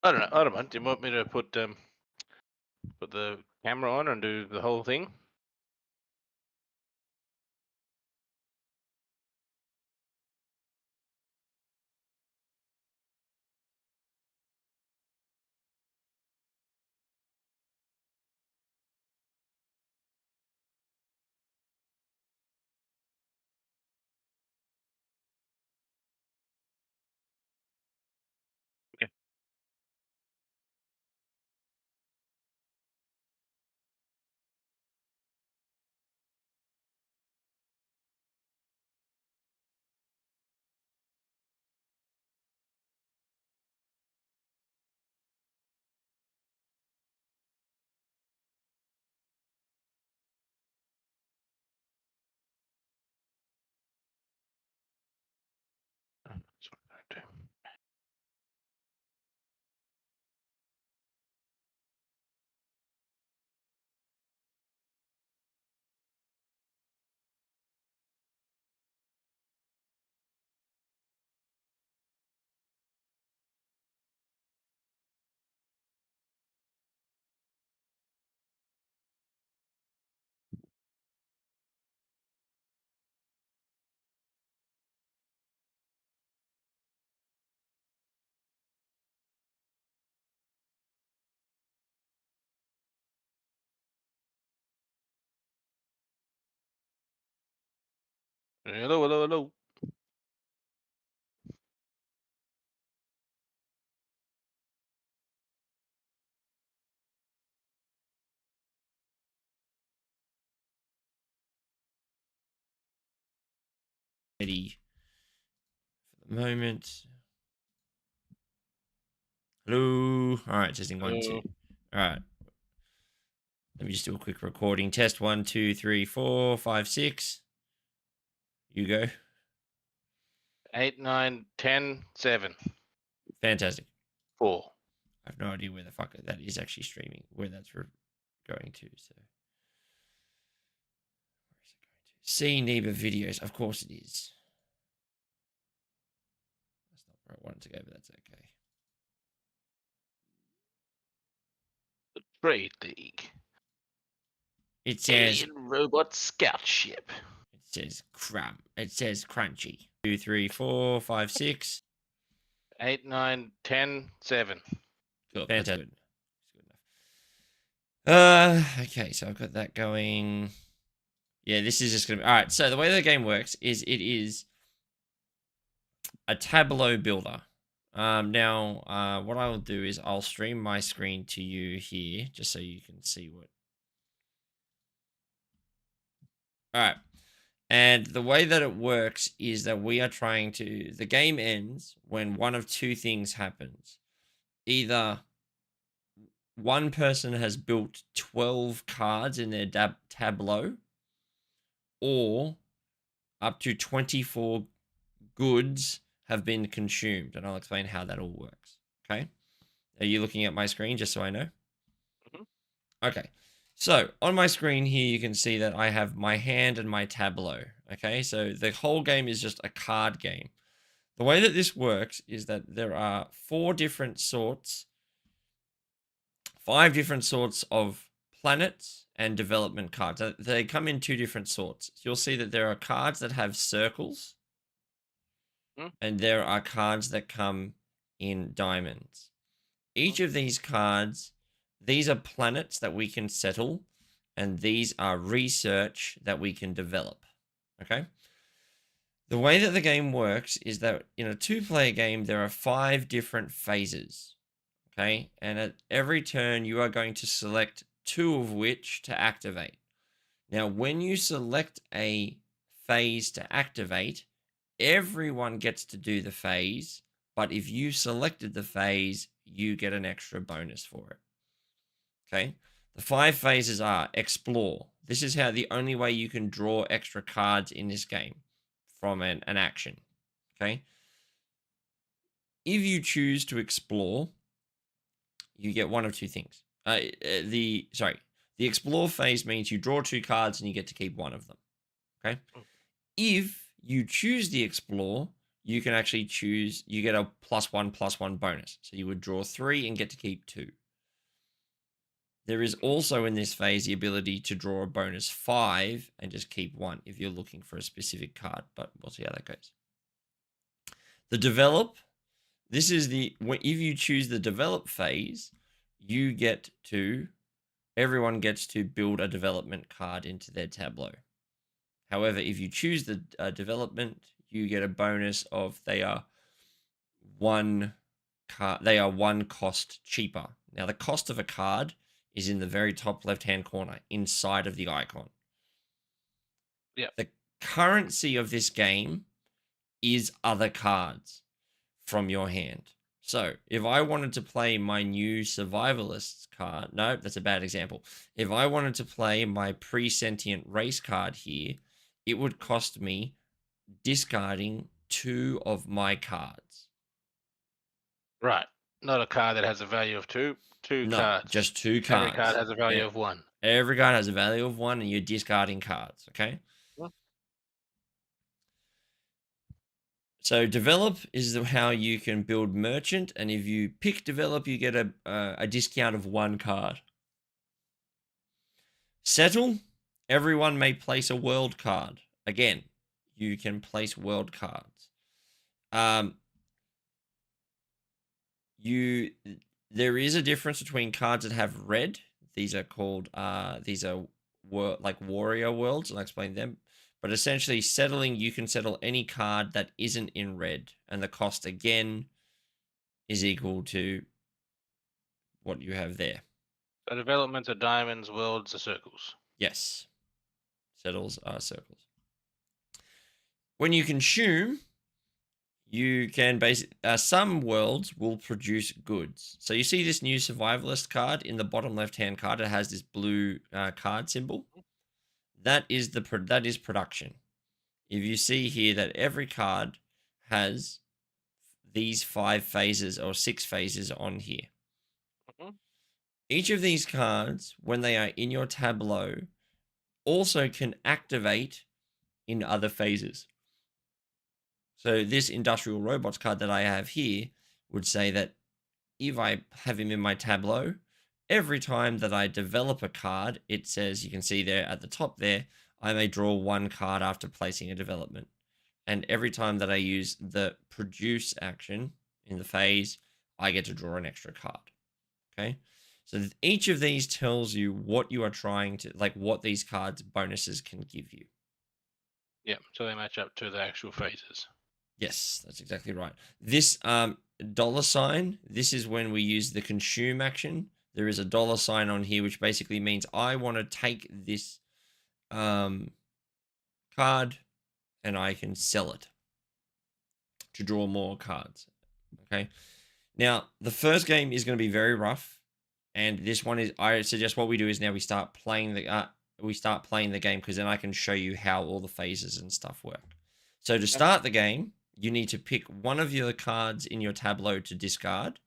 I don't know. I don't mind. Do you want me to put the camera on and do the whole thing? Okay. That's what I do. Hello, hello, hello. Ready for the moment. Hello. All right, testing 1, 2. All right. Let me just do a quick recording test. 1, 2, 3, 4, 5, 6. You go. 8, 9, 10, 7, Fantastic. 4. I have no idea where the fuck that is actually streaming, where that's going to. So, where is it going to? See Neeber videos. Of course it is. That's not where I wanted to go, but that's okay. The Trade League. It says Alien Robot Scout Ship. It says crunchy. 2, 3, 4, 5, 6. 8, 9, 10, 7. Cool. Fantastic. Good enough. Okay, so I've got that going. Yeah, this is just gonna be all right. So the way the game works is it is a tableau builder. Now, what I'll do is I'll stream my screen to you here, just so you can see what. All right. And the way that it works is that we are trying to. The game ends when one of two things happens. Either one person has built 12 cards in their tableau, or up to 24 goods have been consumed. And I'll explain how that all works. Okay. Are you looking at my screen just so I know? Mhm. Okay. So on my screen here, you can see that I have my hand and my tableau. Okay. So the whole game is just a card game. The way that this works is that there are 5 different sorts of planets and development cards. They come in 2 different sorts. You'll see that there are cards that have circles, Mhm. and there are cards that come in diamonds. Each of these cards, these are planets that we can settle, and these are research that we can develop. Okay? The way that the game works is that in a 2-player game, there are 5 different phases. Okay? And at every turn, you are going to select 2 of which to activate. Now, when you select a phase to activate, everyone gets to do the phase, but if you selected the phase, you get an extra bonus for it. Okay. The 5 phases are explore. This is how the only way you can draw extra cards in this game from an action. Okay. If you choose to explore, you get one of two things. The explore phase means you draw 2 cards and you get to keep one of them. Okay. If you choose the explore, you can actually choose, you get a +1/+1 bonus. So you would draw 3 and get to keep 2. There is also in this phase the ability to draw a bonus 5 and just keep 1 if you're looking for a specific card, but we'll see how that goes. The develop, this is if you choose the develop phase, you get to, everyone gets to build a development card into their tableau. However, if you choose the development, you get a bonus of they are one cost cheaper. Now, the cost of a card is in the very top left-hand corner inside of the icon. Yeah. The currency of this game is other cards from your hand. So if I wanted to play my new survivalist card, no, that's a bad example. If I wanted to play my pre-sentient race card here, it would cost me discarding 2 of my cards. Right. Not a card that has a value of 2. Two No, cards. just 2 cards. Every card has a value of 1. Every card has a value of 1, and you're discarding cards, okay? Well, So develop is how you can build merchant, and if you pick develop, you get a discount of 1 card. Settle, everyone may place a world card. Again, you can place world cards. There is a difference between cards that have red. These are called like warrior worlds, and I'll explain them. But essentially, settling, you can settle any card that isn't in red, and the cost again is equal to what you have there. the developments are diamonds, worlds are circles. Yes, settles are circles. When you consume, you can some worlds will produce goods. So you see this new survivalist card in the bottom left-hand card. It has this blue card symbol. That is production. If you see here that every card has these 5 phases or 6 phases on here. Mhm. Each of these cards, when they are in your tableau, also can activate in other phases. So this industrial robots card that I have here would say that if I have him in my tableau, every time that I develop a card, it says, you can see there at the top there, I may draw 1 card after placing a development. And every time that I use the produce action in the phase, I get to draw an extra card. Okay. So each of these tells you what you are trying to, like what these cards bonuses can give you. Yeah, so they match up to the actual phases. Yes, that's exactly right. This $sign, this is when we use the consume action. There is a $sign on here, which basically means I want to take this card and I can sell it to draw more cards. Okay. Now, the first game is going to be very rough, and this one is, I suggest what we do is now we start playing the game, because then I can show you how all the phases and stuff work. So to start the game, you need to pick one of your cards in your tableau to discard,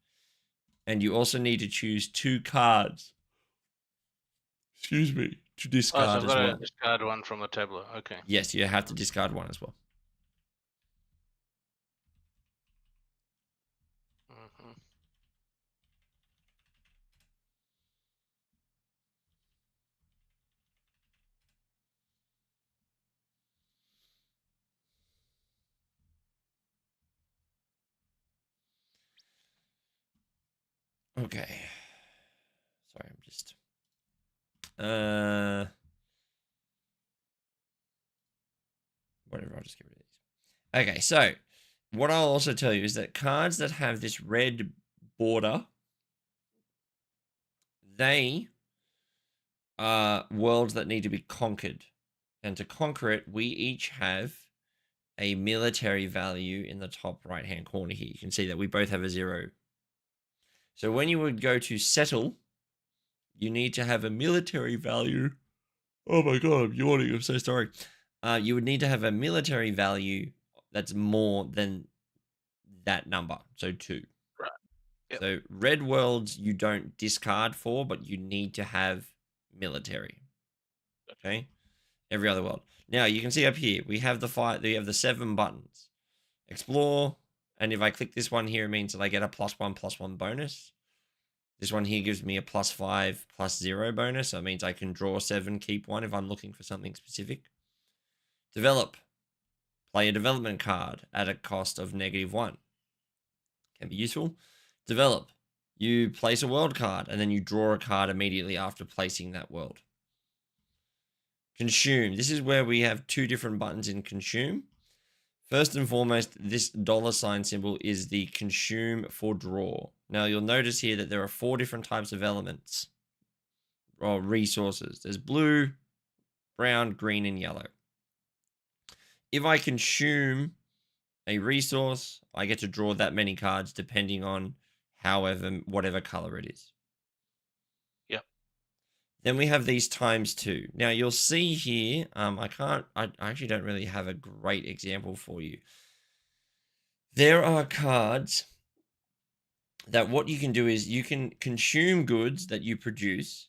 and you also need to choose 2 cards. Excuse me, to discard so I've as got well. to discard 1 from the tableau. Okay. Yes, you have to discard 1 as well. Mhm. Okay. Sorry, I'm just whatever, I'll just get rid of these. Okay, so what I'll also tell you is that cards that have this red border, they are worlds that need to be conquered. And to conquer it, we each have a military value in the top right-hand corner here. You can see that we both have a 0. So when you would go to settle, you need to have a military value. Oh my god, I'm yawning. I'm so sorry. You would need to have a military value that's more than that number, so 2. Right. Yep. So red worlds you don't discard for, but you need to have military. Okay, every other world. Now you can see up here we have the 7 buttons. explore, and if I click this one here, it means that I get a +1/+1 bonus. This one here gives me a +5/+0 bonus, so it means I can draw 7, keep 1 if I'm looking for something specific. Develop. Play a development card at a cost of -1. Can be useful. Develop. You place a world card, and then you draw a card immediately after placing that world. Consume. This is where we have two different buttons in consume. First and foremost, this $ symbol is the consume for draw. Now you'll notice here that there are 4 different types of elements or resources. There's blue, brown, green, and yellow. If I consume a resource, I get to draw that many cards depending on whatever color it is. Yep. Then we have these ×2. Now you'll see here, I actually don't really have a great example for you. There are cards that what you can do is you can consume goods that you produce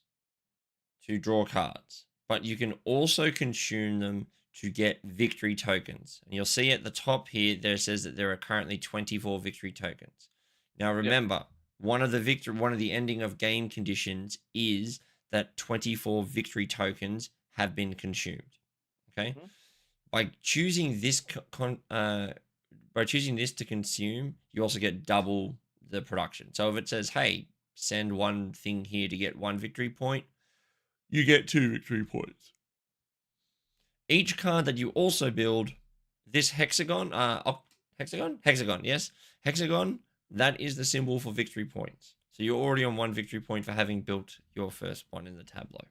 to draw cards, but you can also consume them to get victory tokens. And you'll see at the top here, there says that there are currently 24 victory tokens. Now remember, one of the ending of game conditions is that 24 victory tokens have been consumed. Okay? By choosing this to consume, you also get double the production. So if it says, hey, send one thing here to get 1 victory point, you get 2 victory points. Each card that you also build, this hexagon, yes, hexagon, that is the symbol for victory points. So you're already on 1 victory point for having built your first one in the tableau.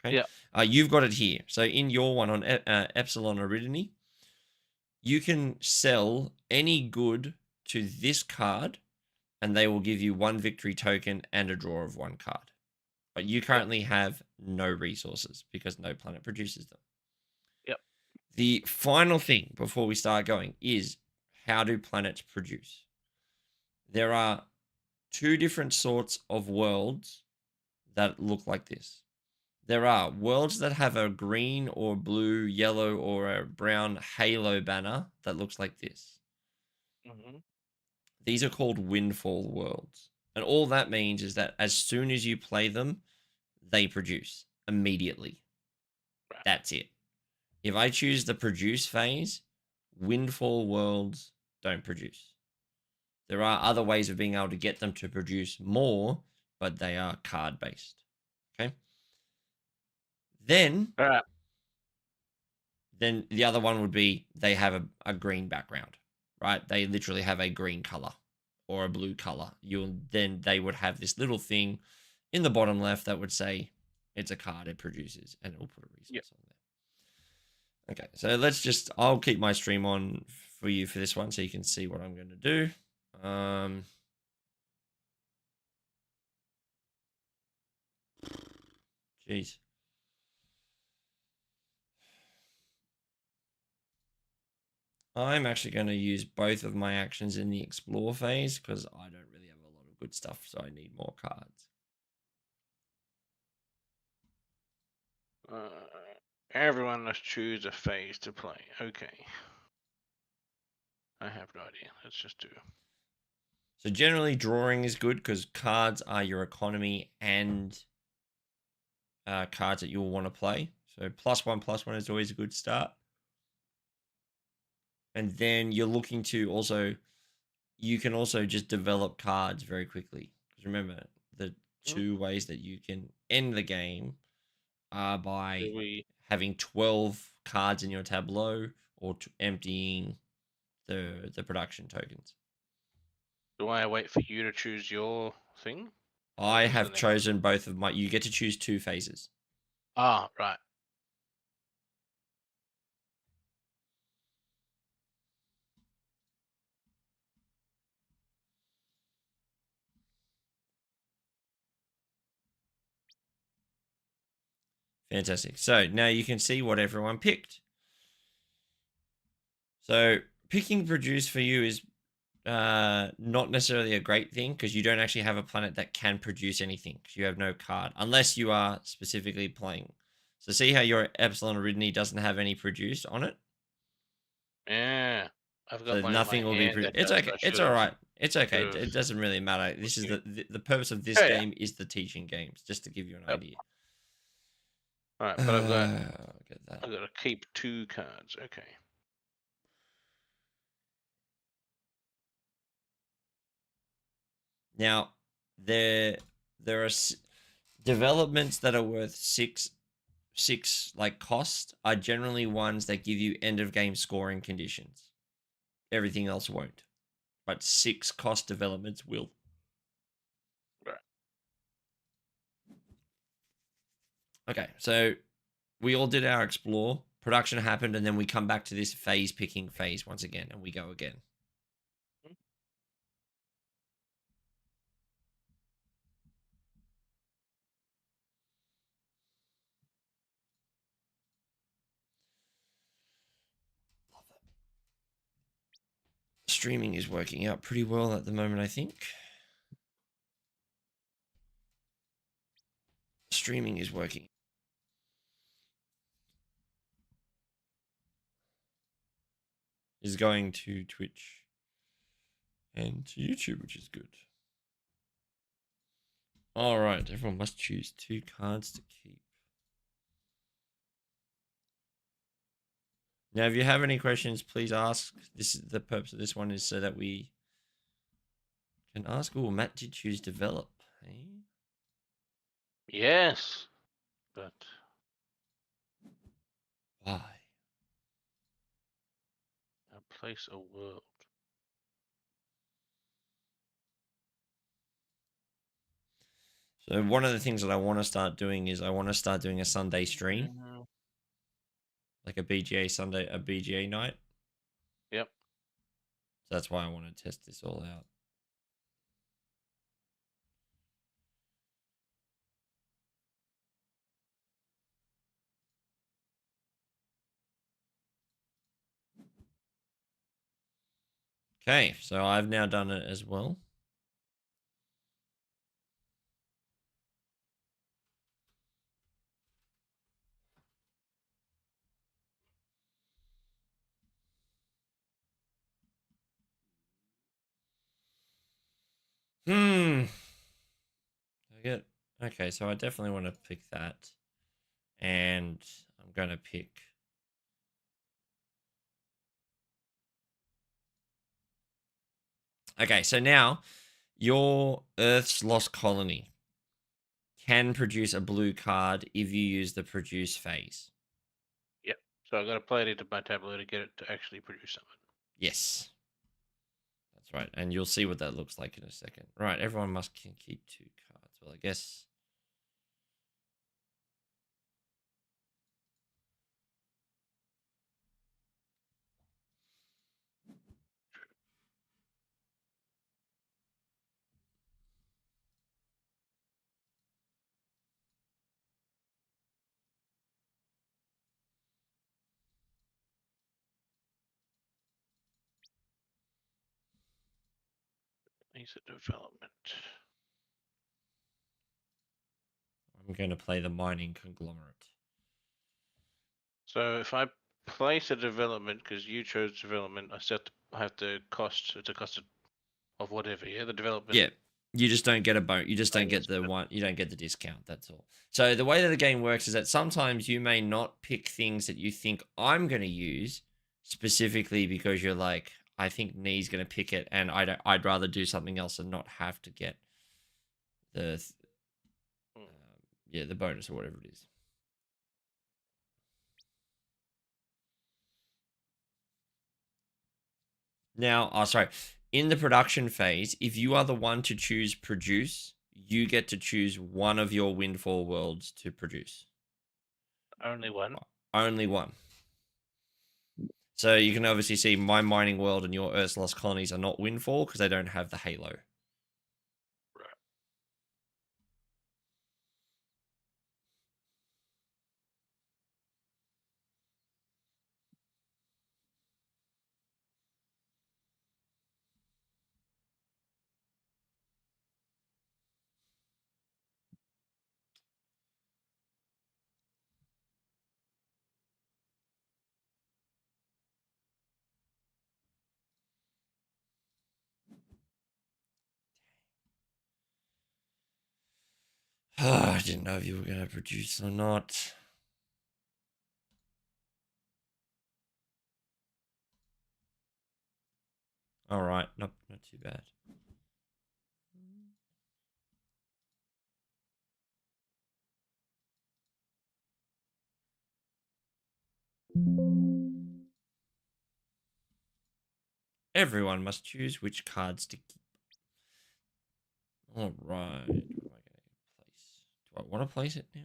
Okay. Yeah. You've got it here. So in your one on Epsilon Aridity, you can sell any good to this card, and they will give you 1 victory token and a draw of 1 card. But you currently have no resources because no planet produces them. Yep. The final thing before we start going is, how do planets produce? There are 2 different sorts of worlds that look like this. There are worlds that have a green or blue, yellow, or a brown halo banner that looks like this. These are called windfall worlds. And all that means is that as soon as you play them, they produce immediately. Right. That's it. If I choose the produce phase, windfall worlds don't produce. There are other ways of being able to get them to produce more, but they are card based. Okay. Then the other one would be they have a green background, right? They literally have a green color or a blue color. Then they would have this little thing in the bottom left that would say it's a card it produces, and it will put a resource on there. Okay, so I'll keep my stream on for you for this one so you can see what I'm going to do. Jeez. I'm actually going to use both of my actions in the explore phase because I don't really have a lot of good stuff, so I need more cards. Everyone must choose a phase to play. Okay. I have no idea. Let's just do. So generally, drawing is good because cards are your economy and cards that you'll want to play. So +1/+1 is always a good start. And then you're looking to also, you can also just develop cards very quickly. Because remember, the 2 ways that you can end the game are by having 12 cards in your tableau or emptying the production tokens. Do I wait for you to choose your thing? I have chosen both of my. You get to choose 2 phases. Ah, right. Fantastic. So now you can see what everyone picked. So picking produce for you is not necessarily a great thing because you don't actually have a planet that can produce anything because you have no card unless you are specifically playing. So see how your Epsilon Aridity doesn't have any produce on it? Yeah. I've got So mine in my nothing will be. hand. That It's okay. I It's should all have. right. It's okay. Should It have. it doesn't really matter. This is the purpose of this Yeah, yeah. game is the teaching games, just to give you an Yep. idea. All right, but I've got Get that. to keep 2 cards. Okay. Now, there are developments that are worth six like cost are generally ones that give you end of game scoring conditions. Everything else won't, but 6 cost developments will. Right. Okay, so we all did our explore. Production happened, and then we come back to this phase picking phase once again, and we go again. Streaming is working out pretty well at the moment, I think. Streaming is working. Is going to Twitch and to YouTube, which is good. All right, everyone must choose 2 cards to keep. Now, if you have any questions, please ask. This is the purpose of this one is so that we can ask. Oh, Matt did choose develop. Hey? Yes, but Why? place a world. So one of the things that I want to start doing is I want to start doing a Sunday stream, like a BGA Sunday, a BGA night. Yep. So that's why I want to test this all out. Okay, so I've now done it as well. I get okay, so I definitely want to pick that. And I'm gonna pick okay, so now your Earth's Lost Colony can produce a blue card if you use the produce phase. Yep. So I got to play it into my tableau to get it to actually produce something. Yes. That's right. And you'll see what that looks like in a second. Right, everyone must can keep 2 cards. Well, I guess Piece of development. I'm going to play the mining conglomerate. So if I place a development because you chose development, I have to cost. It's a cost of whatever. Yeah, the development. Yeah. You just don't get a bonus. You just don't get the one. You don't get the discount. That's all. So the way that the game works is that sometimes you may not pick things that you think I'm going to use specifically because you're like, I think Nee's going to pick it, and I'd rather do something else and not have to get the the bonus or whatever it is. Now, sorry. In the production phase, if you are the one to choose produce, you get to choose one of your windfall worlds to produce. Only one. Only one. So you can obviously see my mining world and your Earth's Lost Colonies are not windfall because they don't have the halo. Right. I didn't know if you were going to produce or not. All right, not too bad. Everyone must choose which cards to keep. All right. What am I going to place? Do I want to place it now?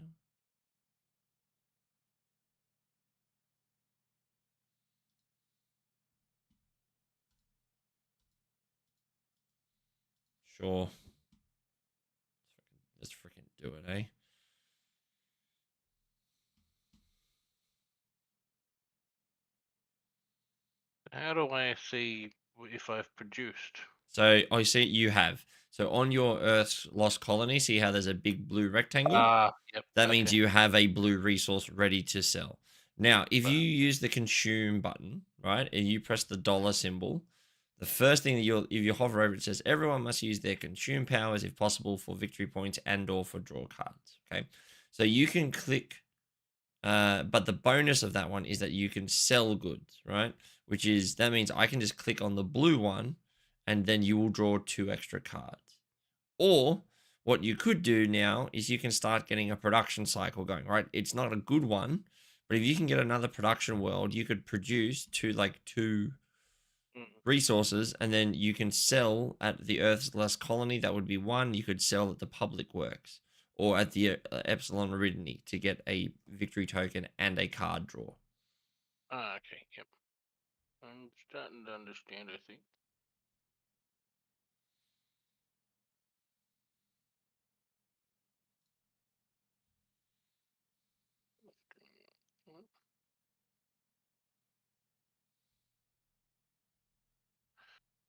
Sure. Let's freaking do it, eh? How do I see if I've produced? So I see you have. So on your Earth's lost colony, see how there's a big blue rectangle? Yep. That means Okay. you have a blue resource ready to sell. Now, if Right. you use the consume button, right, and you press the dollar symbol, the first thing that if you hover over it, says everyone must use their consume powers if possible for victory points and or for draw cards. Okay. So you can click, but the bonus of that one is that you can sell goods, right? Which is that means I can just click on the blue one and then you will draw 2 extra cards. Or what you could do now is you can start getting a production cycle going, right? It's not a good one, but if you can get another production world, you could produce two Mm. resources and then you can sell at the Earth's last colony. That would be one. You could sell at the public works or at the Epsilon Aridity to get a victory token and a card draw. Okay. Yep. I'm starting to understand, I think.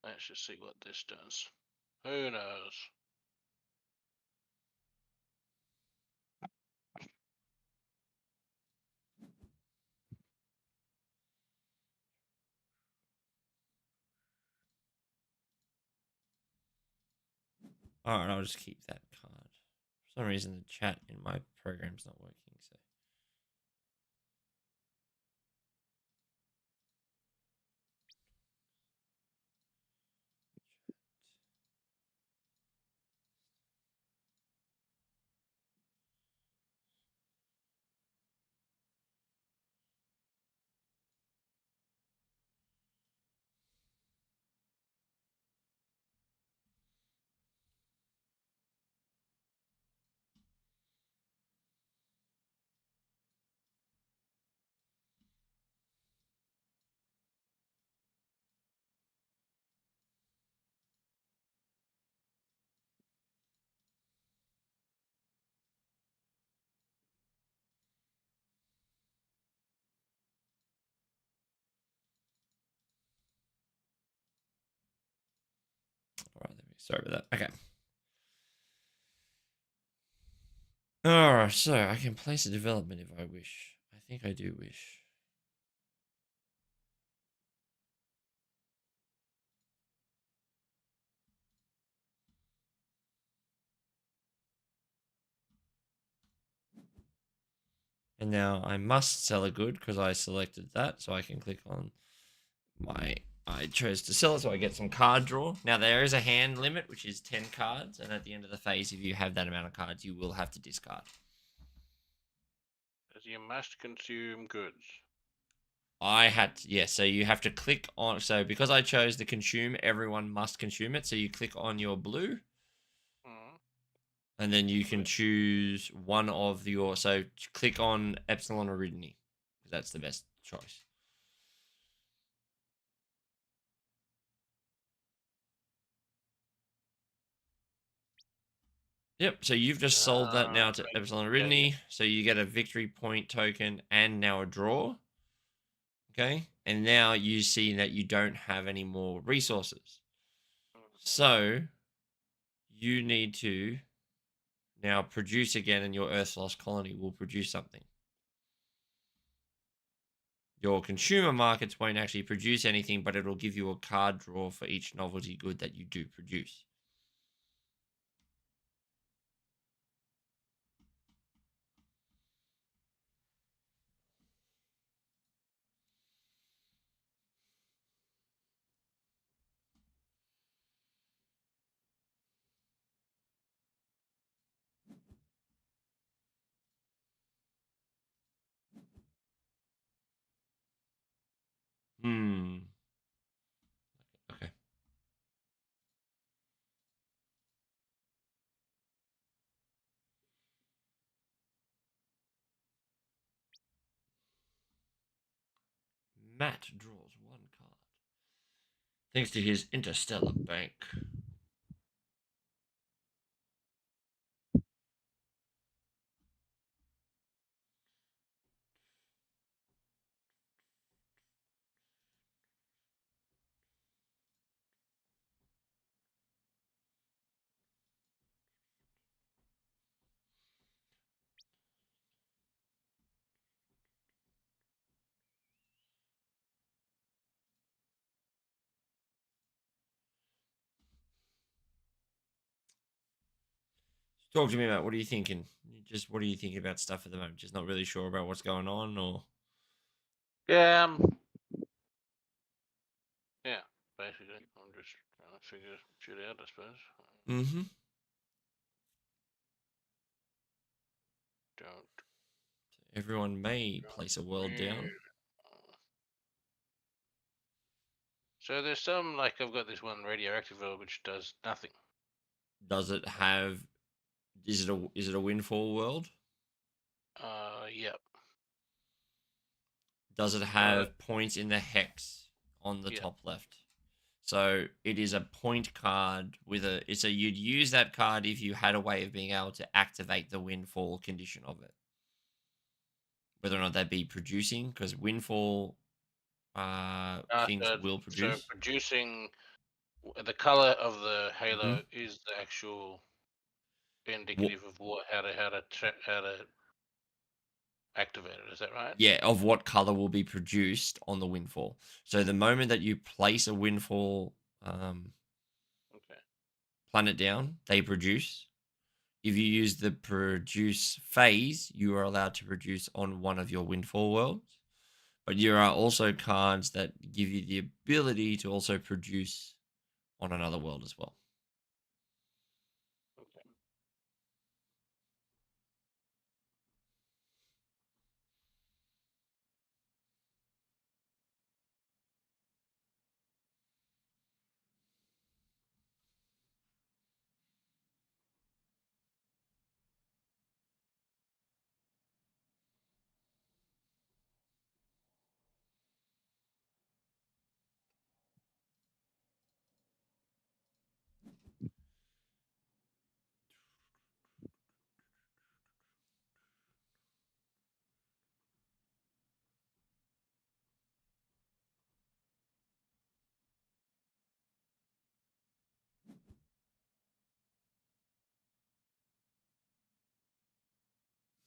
Let's just see what this does. Who knows? All right, I'll just keep that card. For some reason, the chat in my program's not working. So all right, sorry about that. Okay. Alright, so I can place a development if I wish. I think I do wish. And now I must sell a good because I selected that. So I can click on I chose to sell it, so I get some card draw. Now there is a hand limit, which is 10 cards. And at the end of the phase, if you have that amount of cards, you will have to discard. As you must consume goods. I had to, yeah, so you have to click on, so because I chose the consume, everyone must consume it. So you click on your blue Mm. and then you can choose one of your, so click on Epsilon Aridity because that's the best choice. Yep, so you've just sold that now to Epsilon Aridity, so you get a victory point token and now a draw. Okay, and now you see that you don't have any more resources. So you need to now produce again, and your Earth's lost colony will produce something. Your consumer markets won't actually produce anything, but it'll give you a card draw for each novelty good that you do produce. Hmm. Okay. Matt draws one card. Thanks to his interstellar bank. Talk to me about what are you thinking? Just what are you thinking about stuff at the moment? Just not really sure about what's going on, or Yeah, yeah. Basically, I'm just trying to figure shit out, I suppose. mm-hmm. Don't. Everyone may place a world down. So there's some like I've got this one radioactive world which does nothing. Does it have? Is it a windfall world? Yep. Does it Well, have points in the hex on the yep. top left? So it is a point card with a. It's a. You'd use that card if you had a way of being able to activate the windfall condition of it. Whether or not that be producing, because windfall things will So produce. producing the color of the Mm-hmm. halo is the actual What? indicative of what how to activate it. Is that right? Yeah, of what color will be produced on the windfall. So the moment that you place a windfall Okay. planet down, they produce. If you use the produce phase, you are allowed to produce on one of your windfall worlds. But there are also cards that give you the ability to also produce on another world as well. Okay.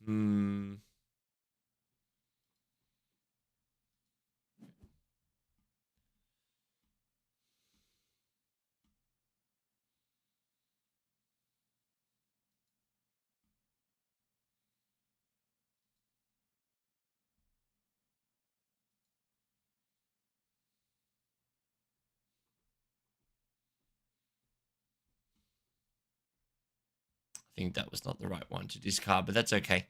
Hmm. I think that was not the right one to discard, but that's okay.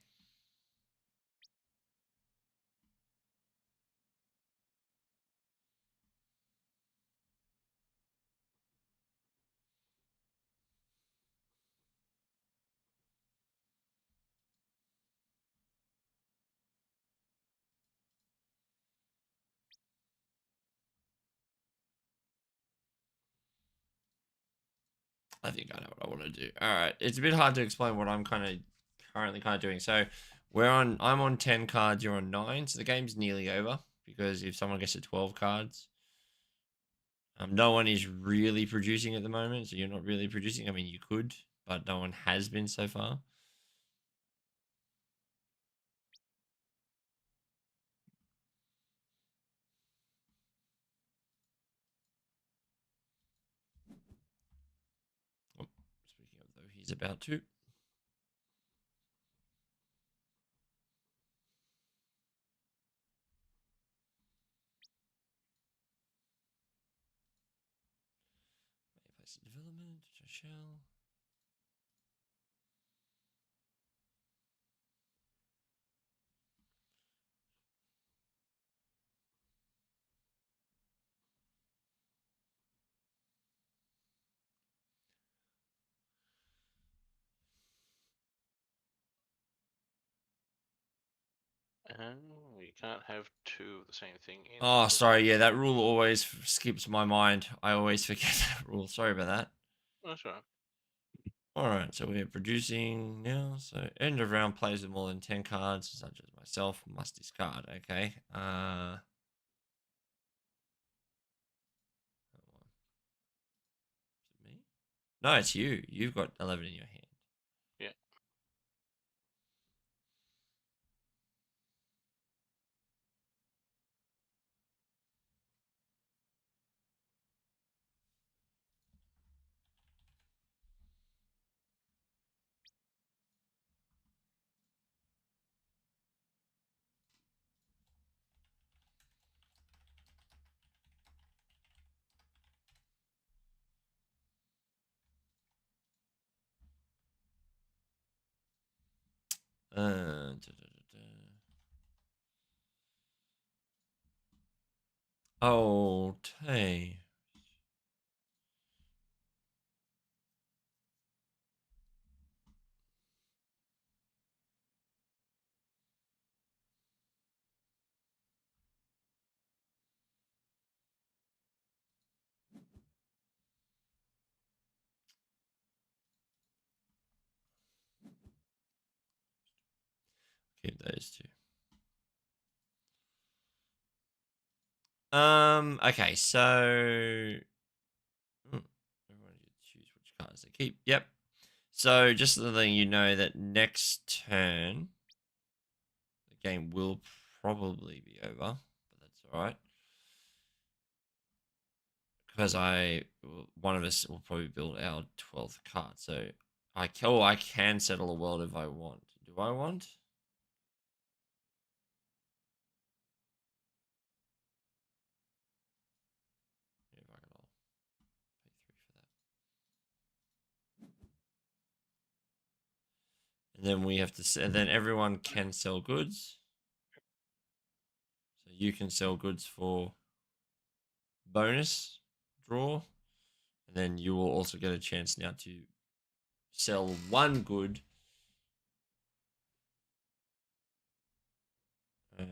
I think I know what I want to do. All right, it's a bit hard to explain what I'm currently doing. So I'm on 10 cards, you're on 9, so the game's nearly over because if someone gets to 12 cards, no one is really producing at the moment, so you're not really producing. I mean, you could, but no one has been so far. Oh, speaking of though, he's about to. May place a development, which I shall. You can't have two of the same thing in. Oh, the sorry. Yeah, that rule always skips my mind. I always forget that rule. Sorry about that. That's right. All right, so we're producing now. So end of round players with more than 10 cards, such as myself, must discard. Okay. Is it me? No, it's you. You've got 11 in your hand. Yeah. Okay. Keep those two. Okay, so everyone choose which cards they keep. Yep. So just so that you know that next turn the game will probably be over, but that's all right. Because one of us will probably build our 12th card. So I can settle a world if I want. Do I want? Yeah, if I can, I'll pay 3 for that. And then we have to, and then everyone can sell goods. So you can sell goods for bonus draw, and then you will also get a chance now to sell one good. Um,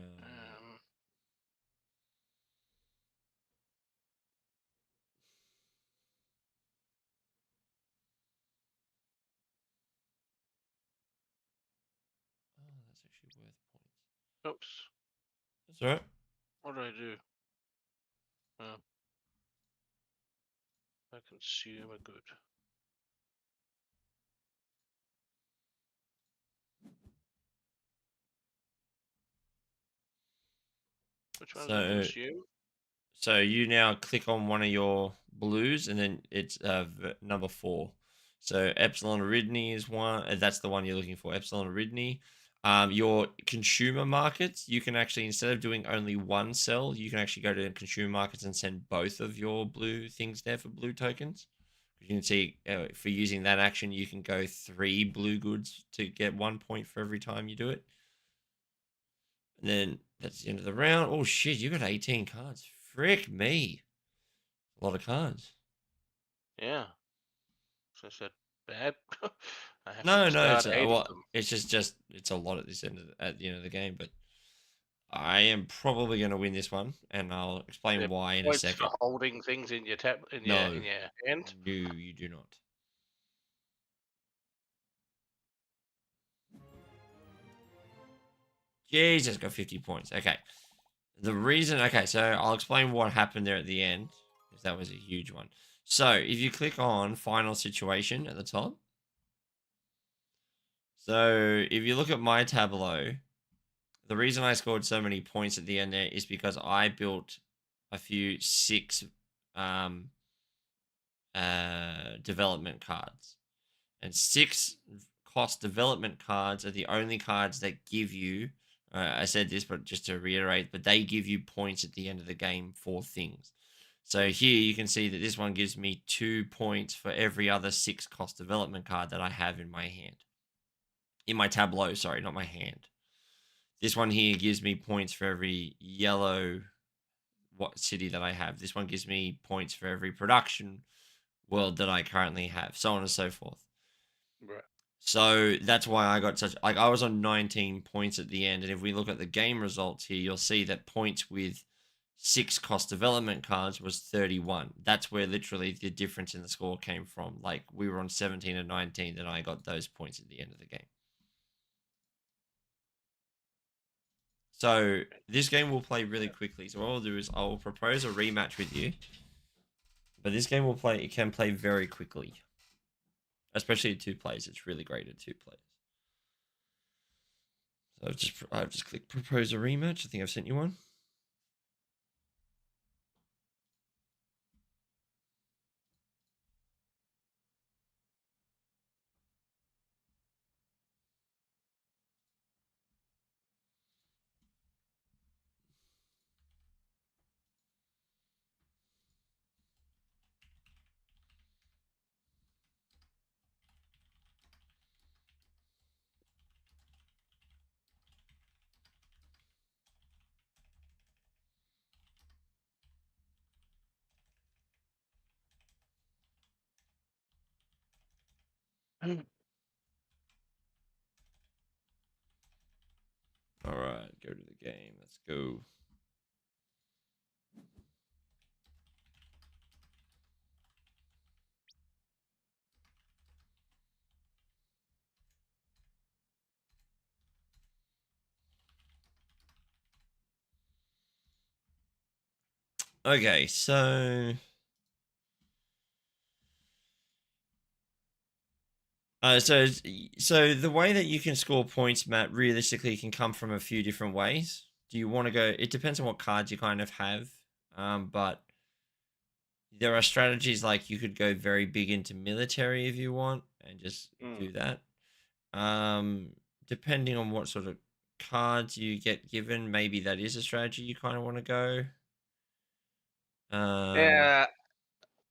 Oh, that's actually worth points. oops. That's all right. What do I do? I consume a good. Which one's a So consume? So you now click on one of your blues, and then it's number 4. So Epsilon Aridny is one. That's the one you're looking for. Epsilon Aridny. Your consumer markets, you can actually, instead of doing only one cell, you can actually go to consumer markets and send both of your blue things there for blue tokens. You can see for using that action, you can go 3 blue goods to get 1 point for every time you do it. And then that's the end of the round. Oh shit, you got 18 cards. Frick me. A lot of cards. Yeah. So I said bad. I have to No, no, discard it's 8 of well, them. it's just it's a lot at this at the end of the game. But I am probably going to win this one, and I'll explain They're why in a points second. for holding things in your tab in your No, hand. no, you do not. Jesus, got 50 points. Okay, the reason. Okay, so I'll explain what happened there at the end, because that was a huge one. So if you click on Final Situation at the top, so if you look at my tableau, the reason I scored so many points at the end there is because I built a few 6 um, development cards. And 6 cost development cards are the only cards that give you, I said this, but just to reiterate, but they give you points at the end of the game for things. So here you can see that this one gives me 2 points for every other 6 cost development card that I have in my hand. In my tableau, sorry, not my hand. This one here gives me points for every yellow what city that I have. This one gives me points for every production world that I currently have, so on and so forth. Right. So that's why I got such like I was on 19 points at the end, and if we look at the game results here, you'll see that points with 6 cost development cards was 31. That's where literally the difference in the score came from. Like we were on 17 and 19, and I got those points at the end of the game. So this game will play really quickly. So what I'll do is I'll propose a rematch with you. But this game will play. It can play very quickly, especially at 2 players. It's really great at 2 players. So I've just clicked propose a rematch. I think I've sent you one. All right, go to the game. Let's go. Okay, so the way that you can score points, Matt, realistically can come from a few different ways. Do you want to go? It depends on what cards you kind of have, but there are strategies like you could go very big into military if you want and just do that. Depending on what sort of cards you get given, maybe that is a strategy you kind of want to go. Yeah,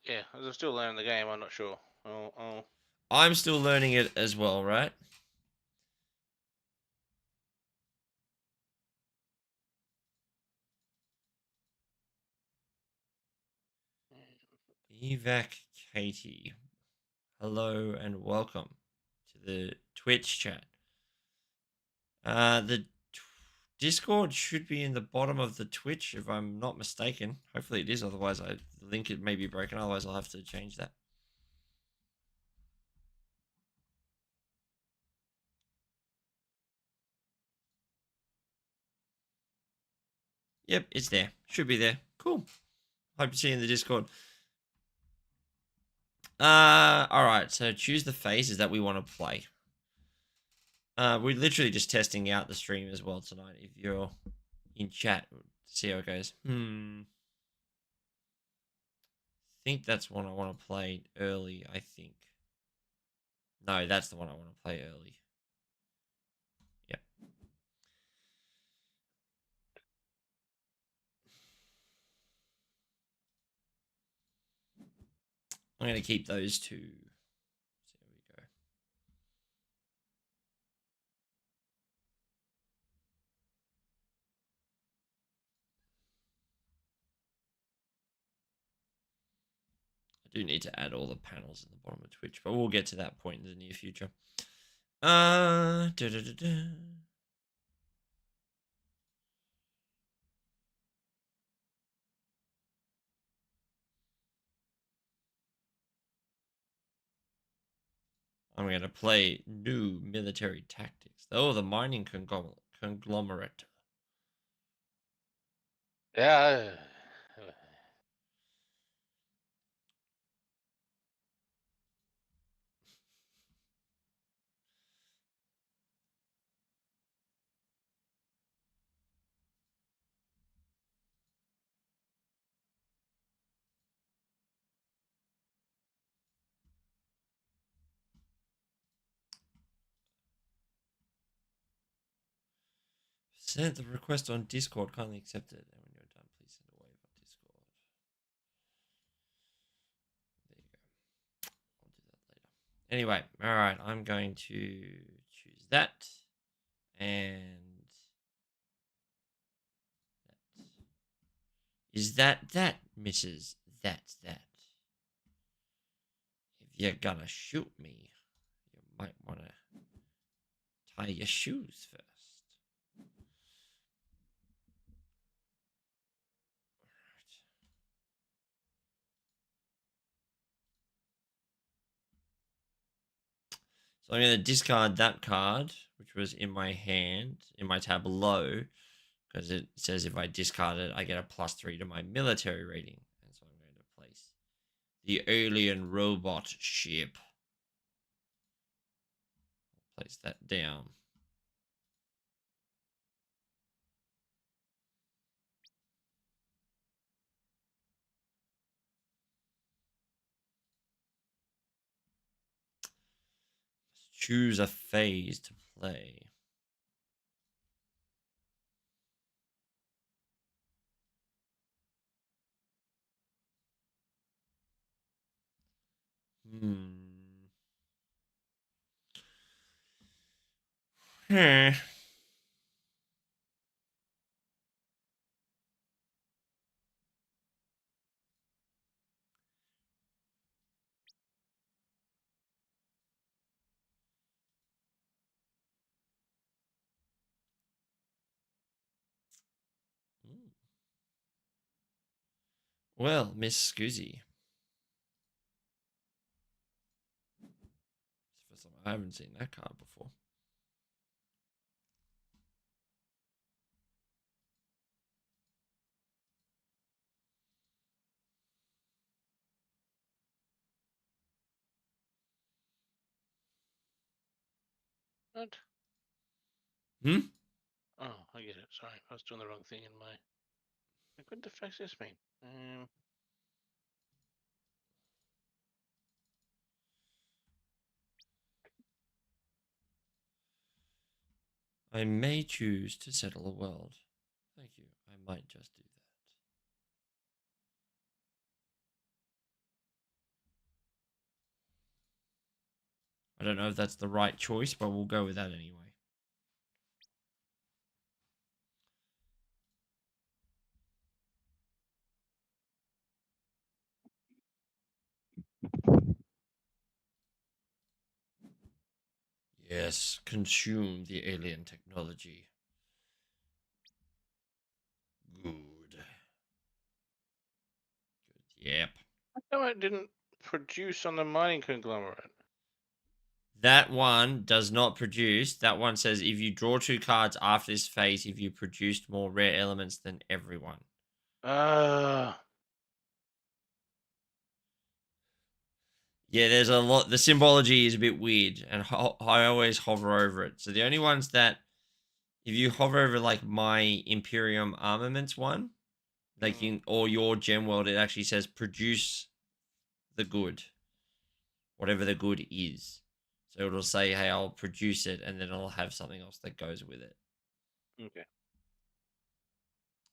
yeah. As I'm still learning the game, I'm not sure. I'm still learning it as well, right? Evac Katie. Hello and welcome to the Twitch chat. The Discord should be in the bottom of the Twitch, if I'm not mistaken. Hopefully it is, otherwise the link it may be broken. Otherwise I'll have to change that. Yep, it's there. Should be there. Cool. Hope to see you in the Discord. All right. So choose the phases that we want to play. We're literally just testing out the stream as well tonight. If you're in chat, see how it goes. Think that's one I want to play early. I think. No, that's the one I want to play early. Yep. I'm gonna keep those 2. So there we go. I do need to add all the panels in the bottom of Twitch, but we'll get to that point in the near future. Da, da, da, da. I'm going to play new military tactics. Oh, the mining conglomerate. Yeah. Sent the request on Discord. Kindly accept it. And when you're done, please send a wave on Discord. There you go. I'll do that later. Anyway, all right. I'm going to choose that. And that. Is that, Mrs. That. If you're gonna shoot me, you might want to tie your shoes first. So I'm going to discard that card, which was in my hand, in my tab below, because it says if I discard it, I get a +3 to my military rating. And so I'm going to place the alien robot ship. Place that down. Choose a phase to play. Hmm. Well, Miss Scuzzy. I haven't seen that card before. What? Hmm? Oh, I get it. Sorry, I was doing the wrong thing in my. Like, what the fuck does this mean? I may choose to settle a world. Thank you. I might just do that. I don't know if that's the right choice, but we'll go with that anyway. Yes, consume the alien technology. Good. Yep. No, I didn't produce on the mining conglomerate. That one does not produce. That one says if you draw 2 cards after this phase, if you produced more rare elements than everyone. Yeah, there's a lot. The symbology is a bit weird, and I always hover over it. So the only ones that, if you hover over like my Imperium Armaments one, like or your Gem World, it actually says produce the good, whatever the good is. So it'll say, hey, I'll produce it, and then I'll have something else that goes with it. Okay.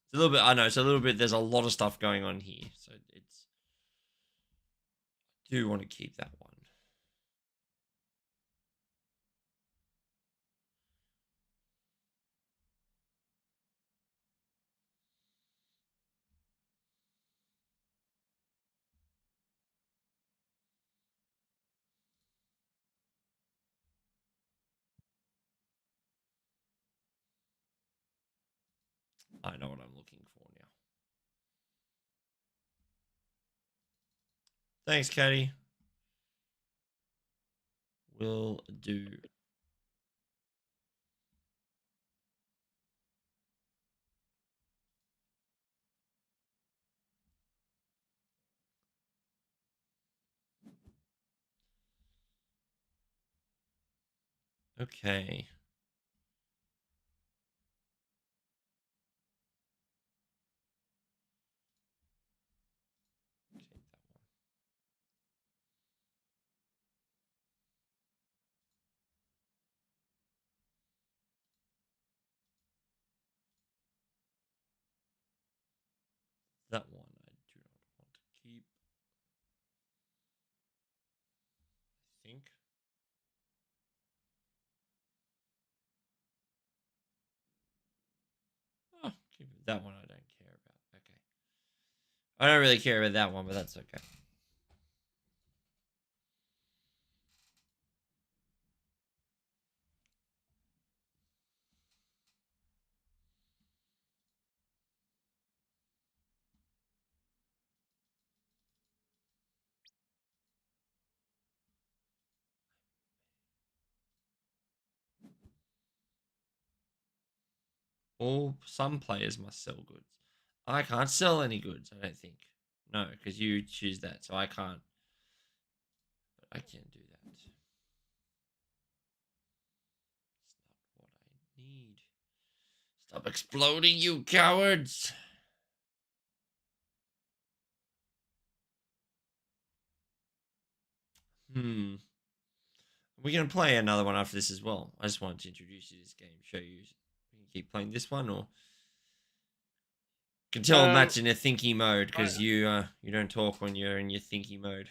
It's a little bit, I know, it's a little bit, there's a lot of stuff going on here. So it's, I do want to keep that one. I know what I'm looking for now. Thanks, Katie. Will do. Okay. Take that one. That one I do not want to keep. I think. Oh, keep it. That one I don't care about. Okay. I don't really care about that one, but that's okay. some players must sell goods. I can't sell any goods, I don't think. No, because you choose that, so I can't. But I can do that. It's not what I need. Stop exploding, you cowards! We're going to play another one after this as well. I just wanted to introduce you to this game, show you. We can keep playing this one, or can tell Matt's in a thinky mode because you don't talk when you're in your thinky mode.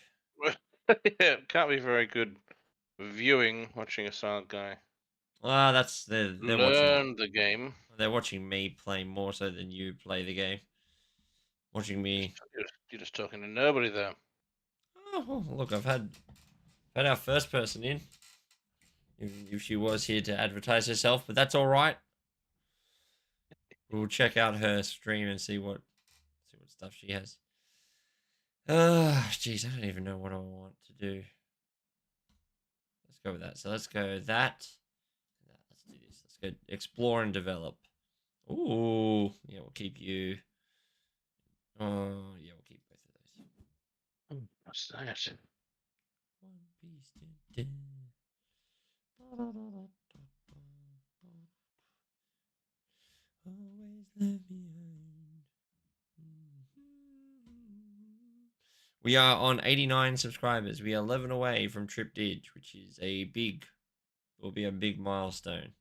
Yeah, can't be very good viewing watching a silent guy. Ah, that's they're Learn watching the game. they're watching me play more so than you play the game. Watching me. You're just talking to nobody there. Oh, well, look, I've had our first person in. Even if she was here to advertise herself, but that's all right. We'll check out her stream and see what stuff she has. Jeez, I don't even know what I want to do. Let's go with that. So let's go that. Let's do this. Let's go explore and develop. Ooh, yeah, we'll keep you. Oh, yeah, we'll keep both of those. What's that? One Piece. Always left behind. We are on 89 subscribers. We are 11 away from Trip Dig, which is will be a big milestone.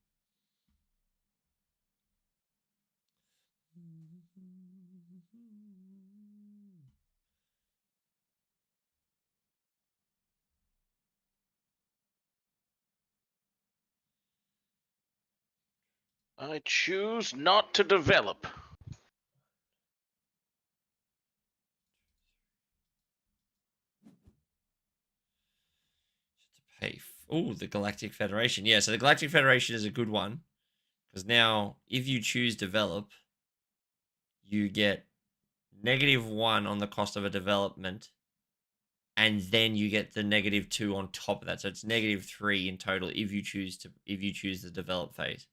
I choose not to develop. Oh, the Galactic Federation. Yeah, so the Galactic Federation is a good one because now if you choose develop, you get -1 on the cost of a development, and then you get the -2 on top of that. So it's -3 in total if you choose the develop phase.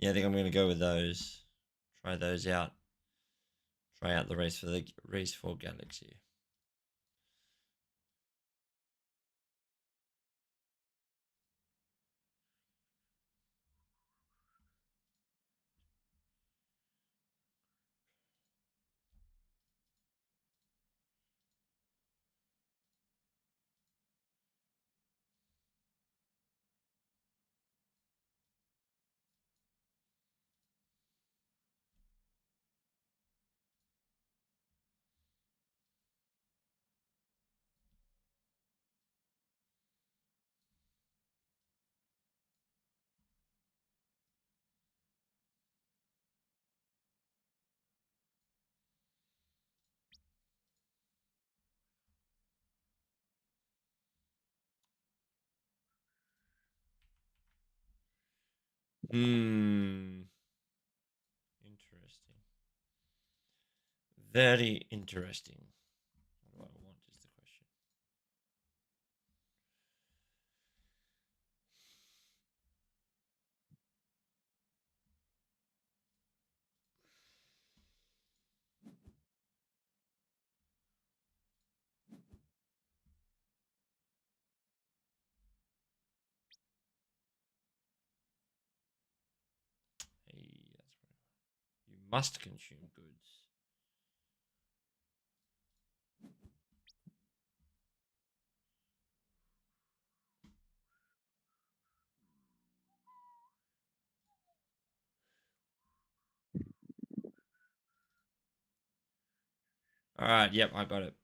Yeah, I think I'm going to go with those. Try those out. Try out the race for Galaxy. Interesting. Very interesting. What do I want is the question. Hey, that's right. You must consume goods. All right. Yep, I got it.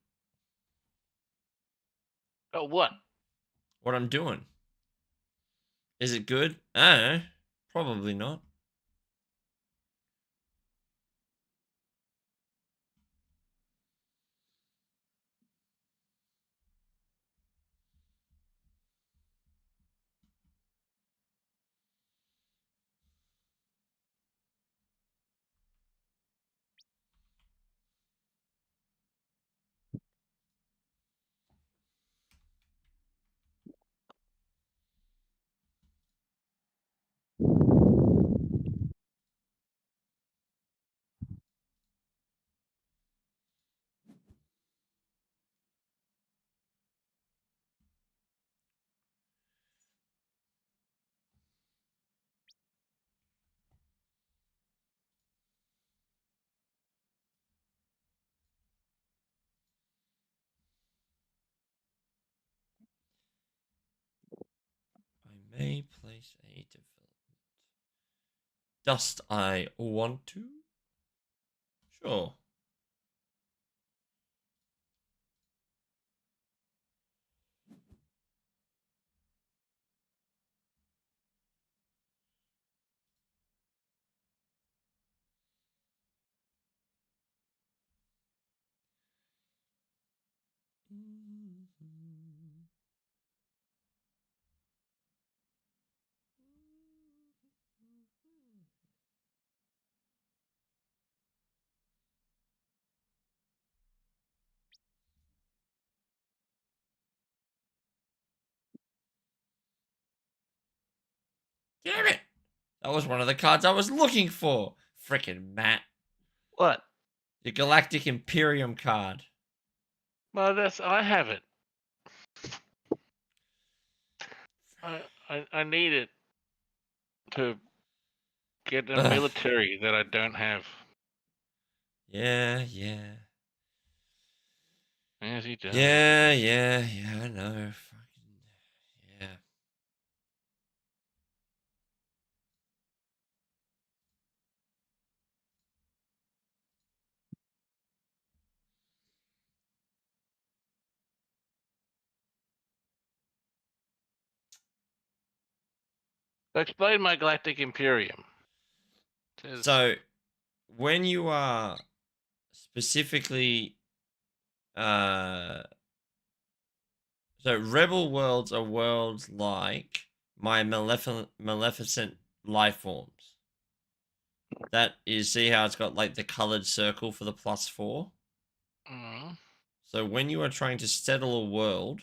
Oh, what? What I'm doing. Is it good? Probably not. may place a development. Dost I want to? Sure. Damn it! That was one of the cards I was looking for. Frickin' Matt. What? The Galactic Imperium card. Well, I have it. I need it to get a Ugh. military that I don't have. Yeah. Yes, he does. Yeah, I know. Fucking yeah. Explain my Galactic Imperium. Says, So when you are specifically so rebel worlds are worlds like my maleficent life forms. That is, see how it's got like the colored circle for the +4? mm, So when you are trying to settle a world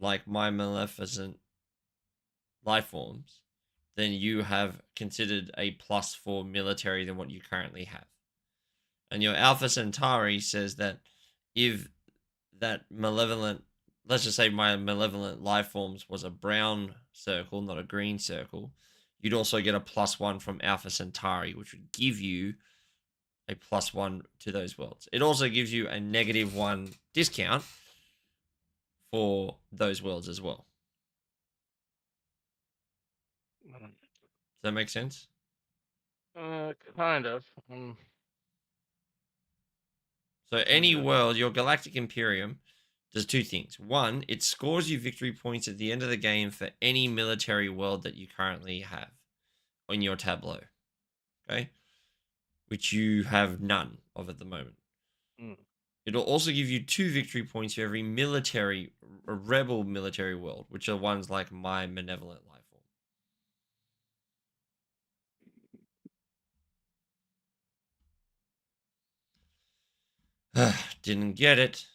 like my maleficent life forms, then you have considered a +4 military than what you currently have. And your Alpha Centauri says that if that malevolent, let's just say my malevolent life forms was a brown circle, not a green circle, you'd also get a +1 from Alpha Centauri, which would give you a +1 to those worlds. It also gives you a -1 discount for those worlds as well. Does that make sense? kind of. So any world, your Galactic Imperium does two things. One, it scores you victory points at the end of the game for any military world that you currently have on your tableau. Okay? Which you have none of at the moment. Mm. It'll also give you 2 victory points for every military, a rebel military world, which are ones like my Malevolent Life Form. Didn't get it.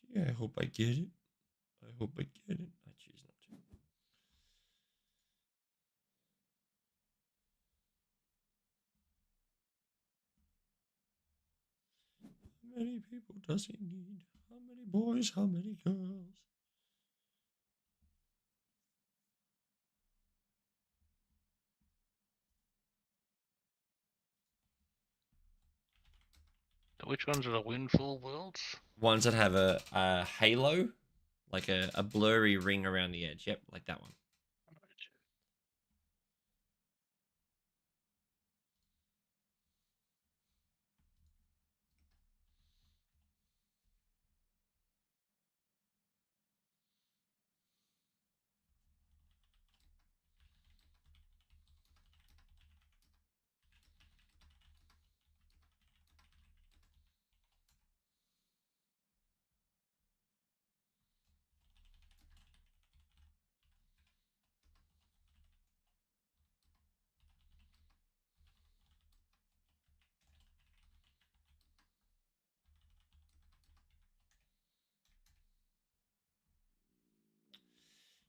Yeah, I hope I get it. I hope I get it. I choose not to. How many people does he need? How many boys? How many girls? Which ones are the Windfall worlds? Ones that have a halo, like a blurry ring around the edge. Yep, like that one.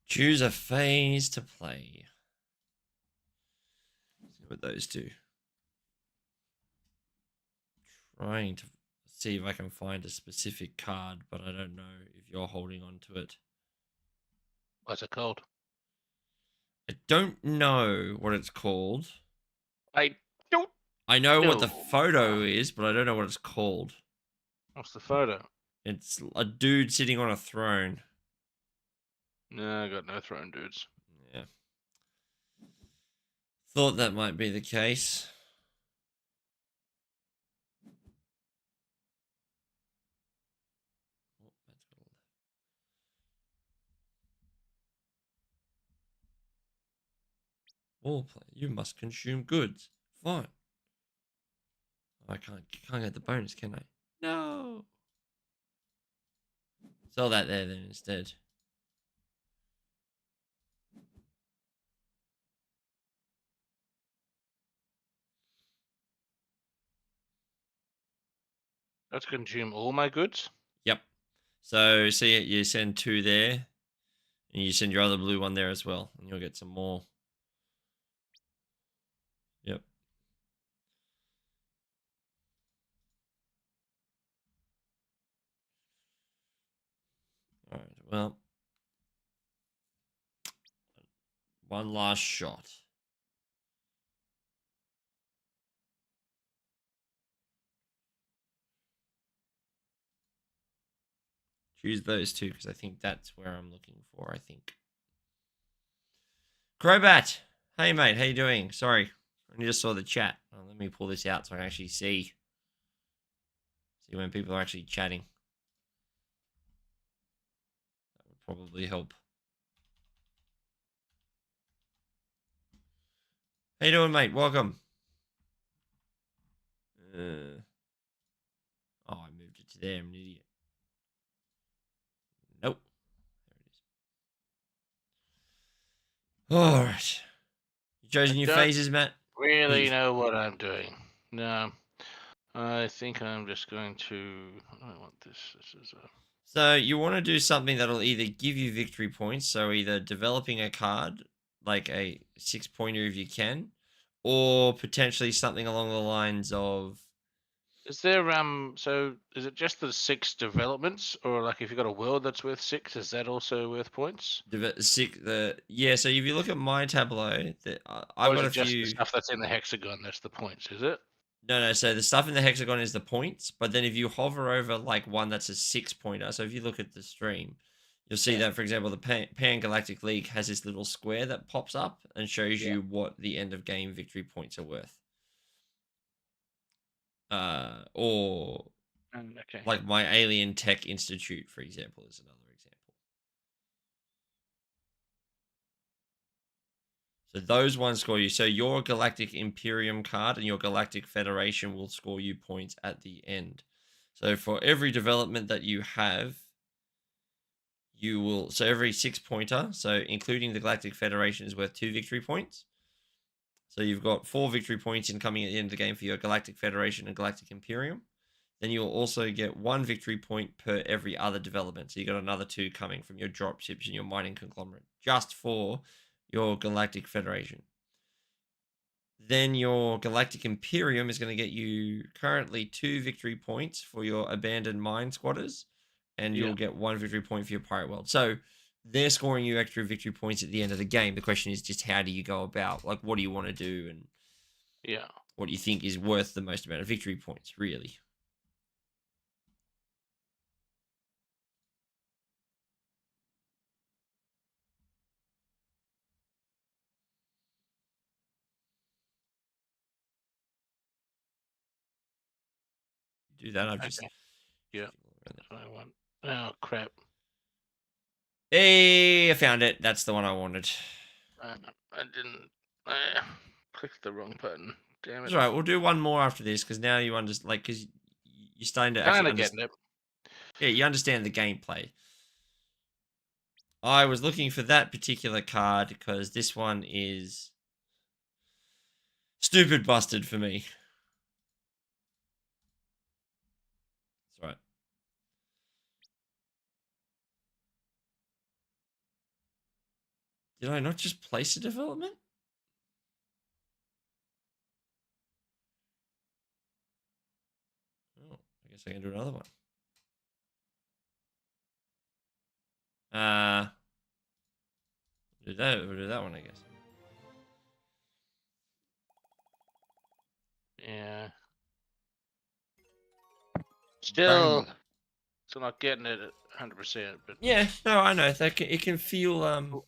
Choose a phase to play. Let's see what those do. Trying to see if I can find a specific card, but I don't know if you're holding on to it. What's it called? I don't know what it's called. I don't I know what the know. photo is, but I don't know what it's called. What's the photo? It's a dude sitting on a throne. No, I got no throne dudes. Yeah. Thought that might be the case. All play. You must consume goods. Fine. I can't get the bonus, can I? No. Sell that there then instead. Let's consume all my goods. Yep. So see it, you send 2 there, and you send your other blue one there as well, and you'll get some more. Yep. All right. Well, one last shot. Choose those 2 because I think that's where I'm looking for. I think. Crobat, hey mate, how you doing? Sorry, I just saw the chat. Oh, let me pull this out so I can actually see when people are actually chatting. That would probably help. How you doing, mate? Welcome. Oh, I moved it to there. I'm an idiot. Nope. There it is. All right. You chosen your phases, Matt? Really know what I'm doing. No. I think I'm just going to. I don't want this. This is a. So you want to do something that'll either give you victory points, so either developing a card, like a 6-pointer if you can, or potentially something along the lines of. Is there So is it just the 6 developments, or like if you've got a world that's worth 6, is that also worth points? Yeah, so if you look at my tableau, I've Or is got it a just the few. stuff that's in the hexagon that's the points? Is it? No. So the stuff in the hexagon is the points, but then if you hover over like one that's a 6-pointer, so if you look at the stream, you'll see Yeah. that, for example, the Pan Galactic League has this little square that pops up and shows Yeah. you what the end of game victory points are worth. Or Okay. like my Alien Tech Institute, for example, is another example. So those ones score you. So your Galactic Imperium card and your Galactic Federation will score you points at the end. So for every development that you have, you will. So every 6-pointer, so including the Galactic Federation, is worth 2 victory points. So you've got 4 victory points incoming at the end of the game for your Galactic Federation and Galactic Imperium. Then you'll also get 1 victory point per every other development. So you got another 2 coming from your dropships and your mining conglomerate, just for your Galactic Federation. Then your Galactic Imperium is going to get you currently 2 victory points for your abandoned mine squatters, and you'll get 1 victory point for your pirate world. So they're scoring you extra victory points at the end of the game. The question is just how do you go about, like, what do you want to do, and what do you think is worth the most amount of victory points, really? Do that. I've just. Okay. Yeah. That's what I want. Oh crap! Hey, I found it. That's the one I wanted. I didn't. Clicked the wrong button. Damn it! It's all right. We'll do one more after this because now you understand. Like, because you're starting to actually Kinda understand. getting it. Yeah, you understand the gameplay. I was looking for that particular card because this one is stupid busted for me. That's right. Did I not just place a development? Oh, I guess I can do another one. We'll do that one, I guess. Yeah. Dragon. Still not getting it 100%, but Yeah, no, I know. It can feel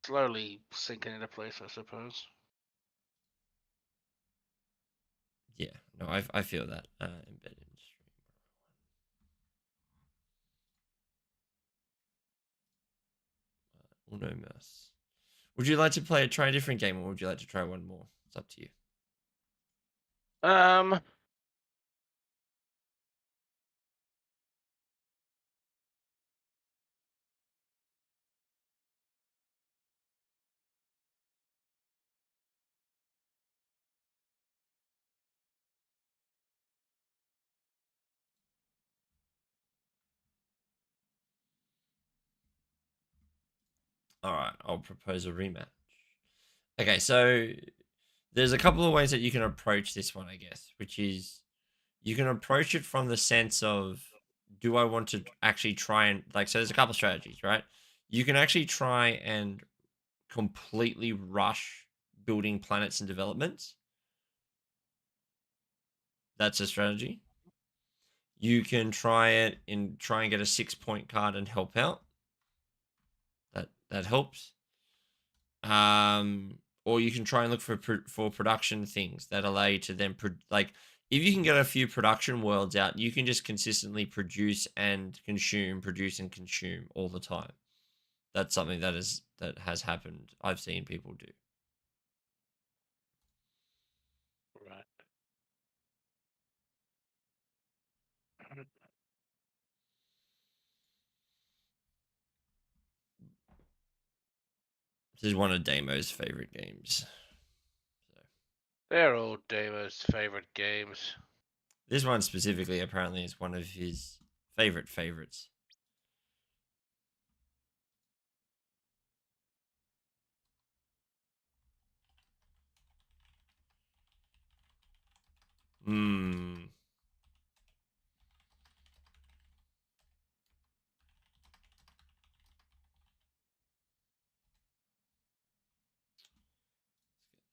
slowly sinking into place, I suppose. Yeah, no, I feel that. Embedded stream. Uno Mouse. Would you like to try a different game, or would you like to try one more? It's up to you. Um, All right, I'll propose a rematch. Okay, so there's a couple of ways that you can approach this one, I guess, which is you can approach it from the sense of, do I want to actually try and, like, so there's a couple strategies, right? You can actually try and completely rush building planets and developments. That's a strategy. You can try it and try and get a 6-point card and help out. That helps. Or you can try and look for production things that allow you to then like, if you can get a few production worlds out, you can just consistently produce and consume, produce and consume all the time. That's something that has happened. I've seen people do. right. This is one of Damo's favorite games. So They're all Damo's favorite games. this one specifically apparently is one of his favorites. Hmm.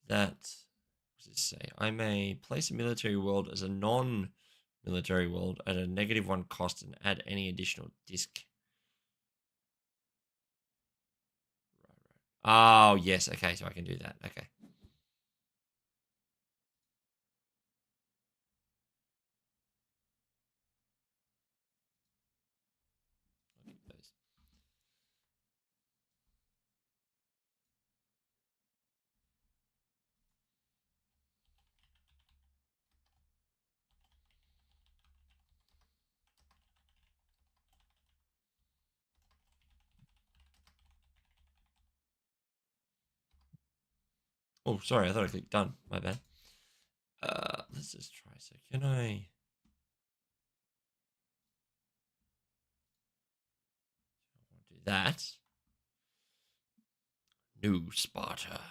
That, what does it say? I may place a military world as a non-military world at a -1 cost and add any additional disc. Right. Oh, yes. Okay, so I can do that. Okay. I'll keep those. Oh, sorry. I thought I clicked done. My bad. Let's just try. So can I do that? New Sparta.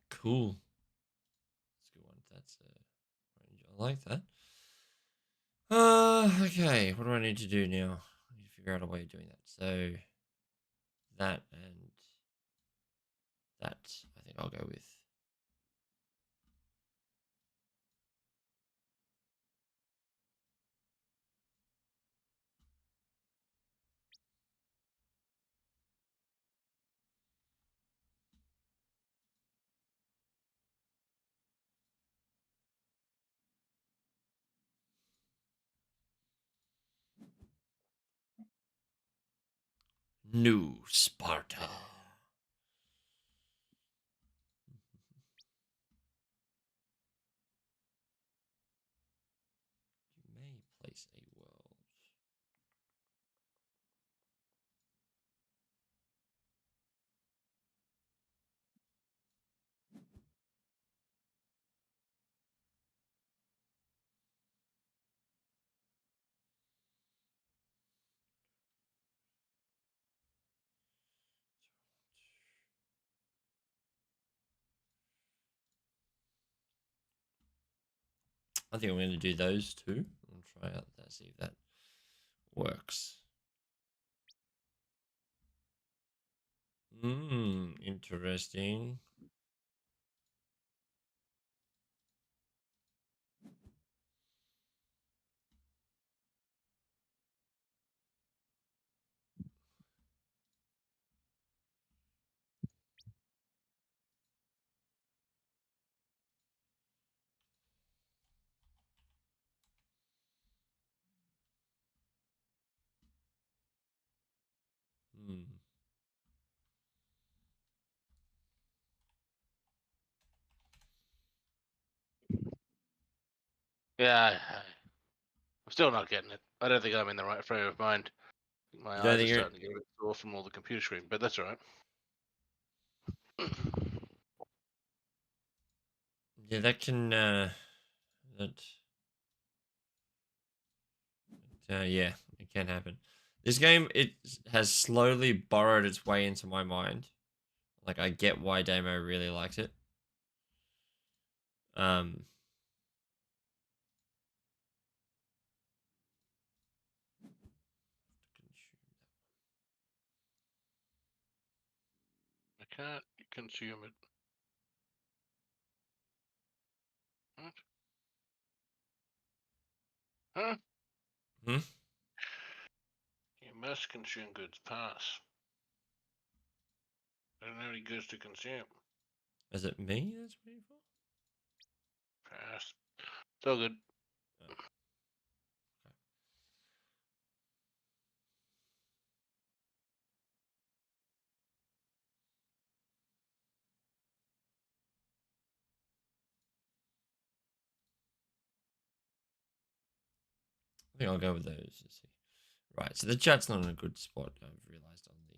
Cool. That's a good one. That's I like that. Okay. What do I need to do now? I need to figure out a way of doing that. So that and that, I think I'll go with. New Sparta. place a world. I think I'm going to do those two and try out that, see if that works. Interesting. Hmm. Yeah, I'm still not getting it. I don't think I'm in the right frame of mind. My You don't eyes are think you're... starting to get a bit sore from all the computer screen, but that's all right. Yeah, that can... that... yeah, it can happen. This game, it has slowly borrowed its way into my mind. Like, I get why Damo really likes it. Um, I can't consume it. What? Huh? hmm? You must consume goods. Pass. I don't have any goods to consume. Is it me that's waiting for? Pass. It's all good. Oh, okay. I think I'll go with those. Let's see. Right, so the chat's not in a good spot. I've realized on the...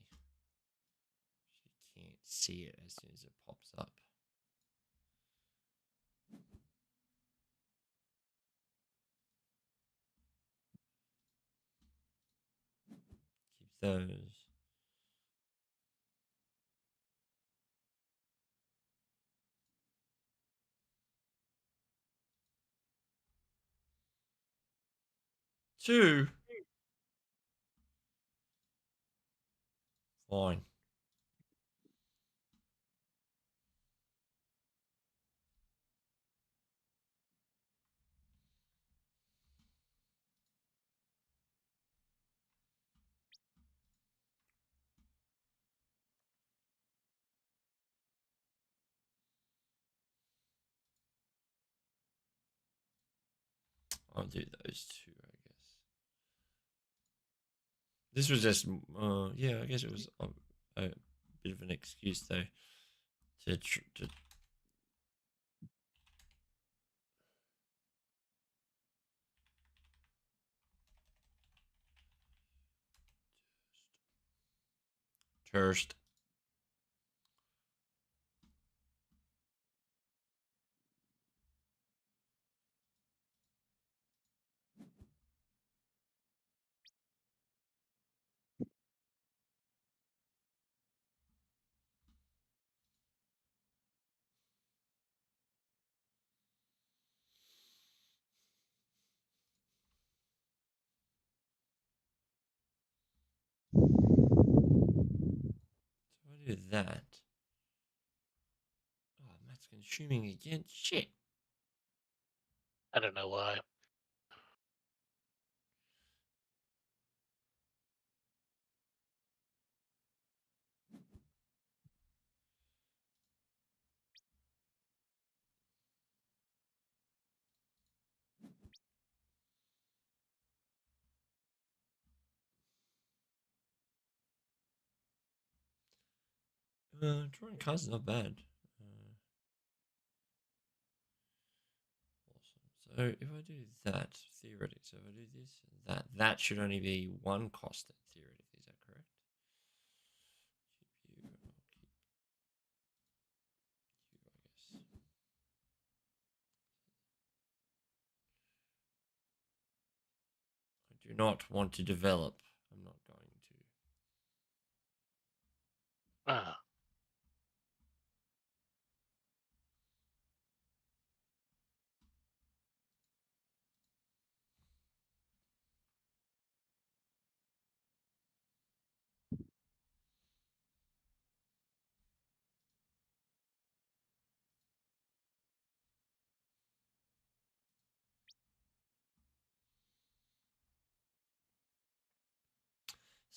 You can't see it as soon as it pops up. Keep those. Two. Fine. I'll do those two, I guess. This was just, yeah, I guess it was a bit of an excuse though to First. So I do that. Oh, Matt's consuming again. Shit. I don't know why. Drawing cards not bad. Awesome. So So if I do that, theoretically, so if I do this and that should only be one cost then, theoretically, is that correct? Keep you, I'll keep you, I guess. I do not want to develop. I'm not going to. Ah,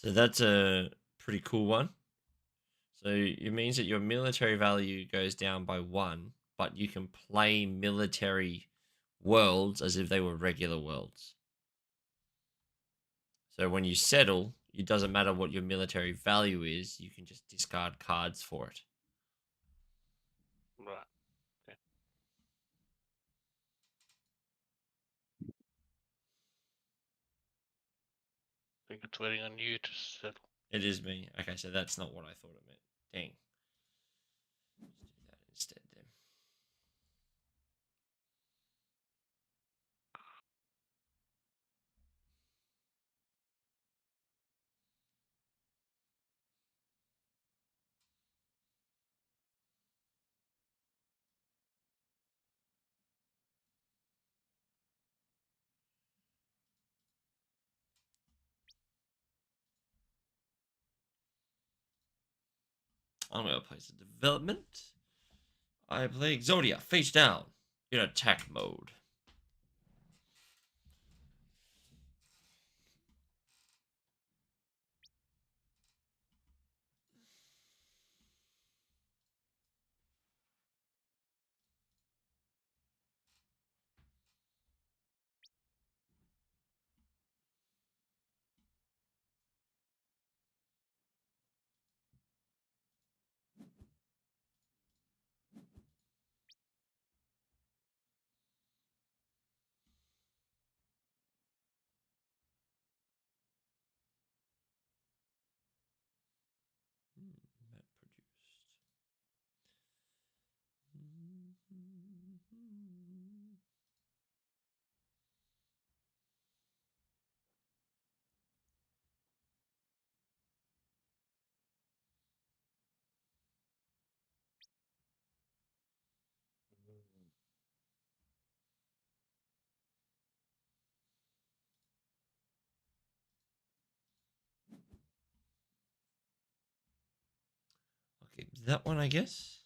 So that's a pretty cool one. So it means that your military value goes down by 1, but you can play military worlds as if they were regular worlds. So when you settle, it doesn't matter what your military value is, you can just discard cards for it. right. Okay. I think it's waiting on you to settle. It is me. Okay, so that's not what I thought it meant. Dang. Let's do that instead then. I'm going to place a development. I play Exodia, face down, in attack mode. Matt produced. Okay, that one, I guess.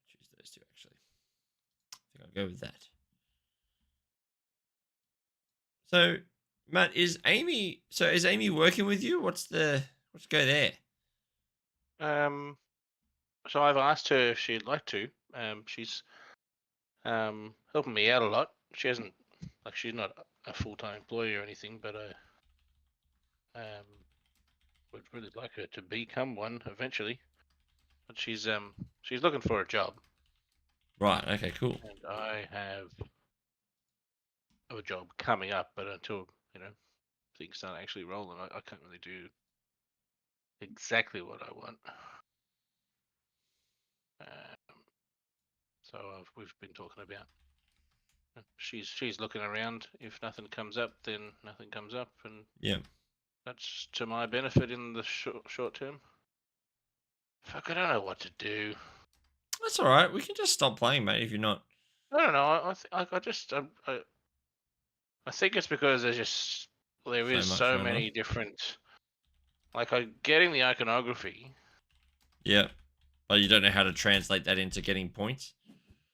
Choose those two, actually. I think I'll go with that. So, Matt, is Amy? So, is Amy working with you? Let's go there. So I've asked her if she'd like to. She's helping me out a lot. She hasn't, like, she's not a full-time employee or anything, but would really like her to become one eventually. But she's looking for a job, Right. Okay. Cool. and I have a job coming up, but until things start actually rolling, I can't really do exactly what I want. Um, so we've been talking about. She's looking around. If nothing comes up, then nothing comes up, and Yeah. that's to my benefit in the short term. Fuck, I don't know what to do. That's all right. We can just stop playing, mate. If you're not I don't know. I just I think it's because there so is much so going on. many different. Like I'm getting the iconography. Yeah, but you don't know how to translate that into getting points.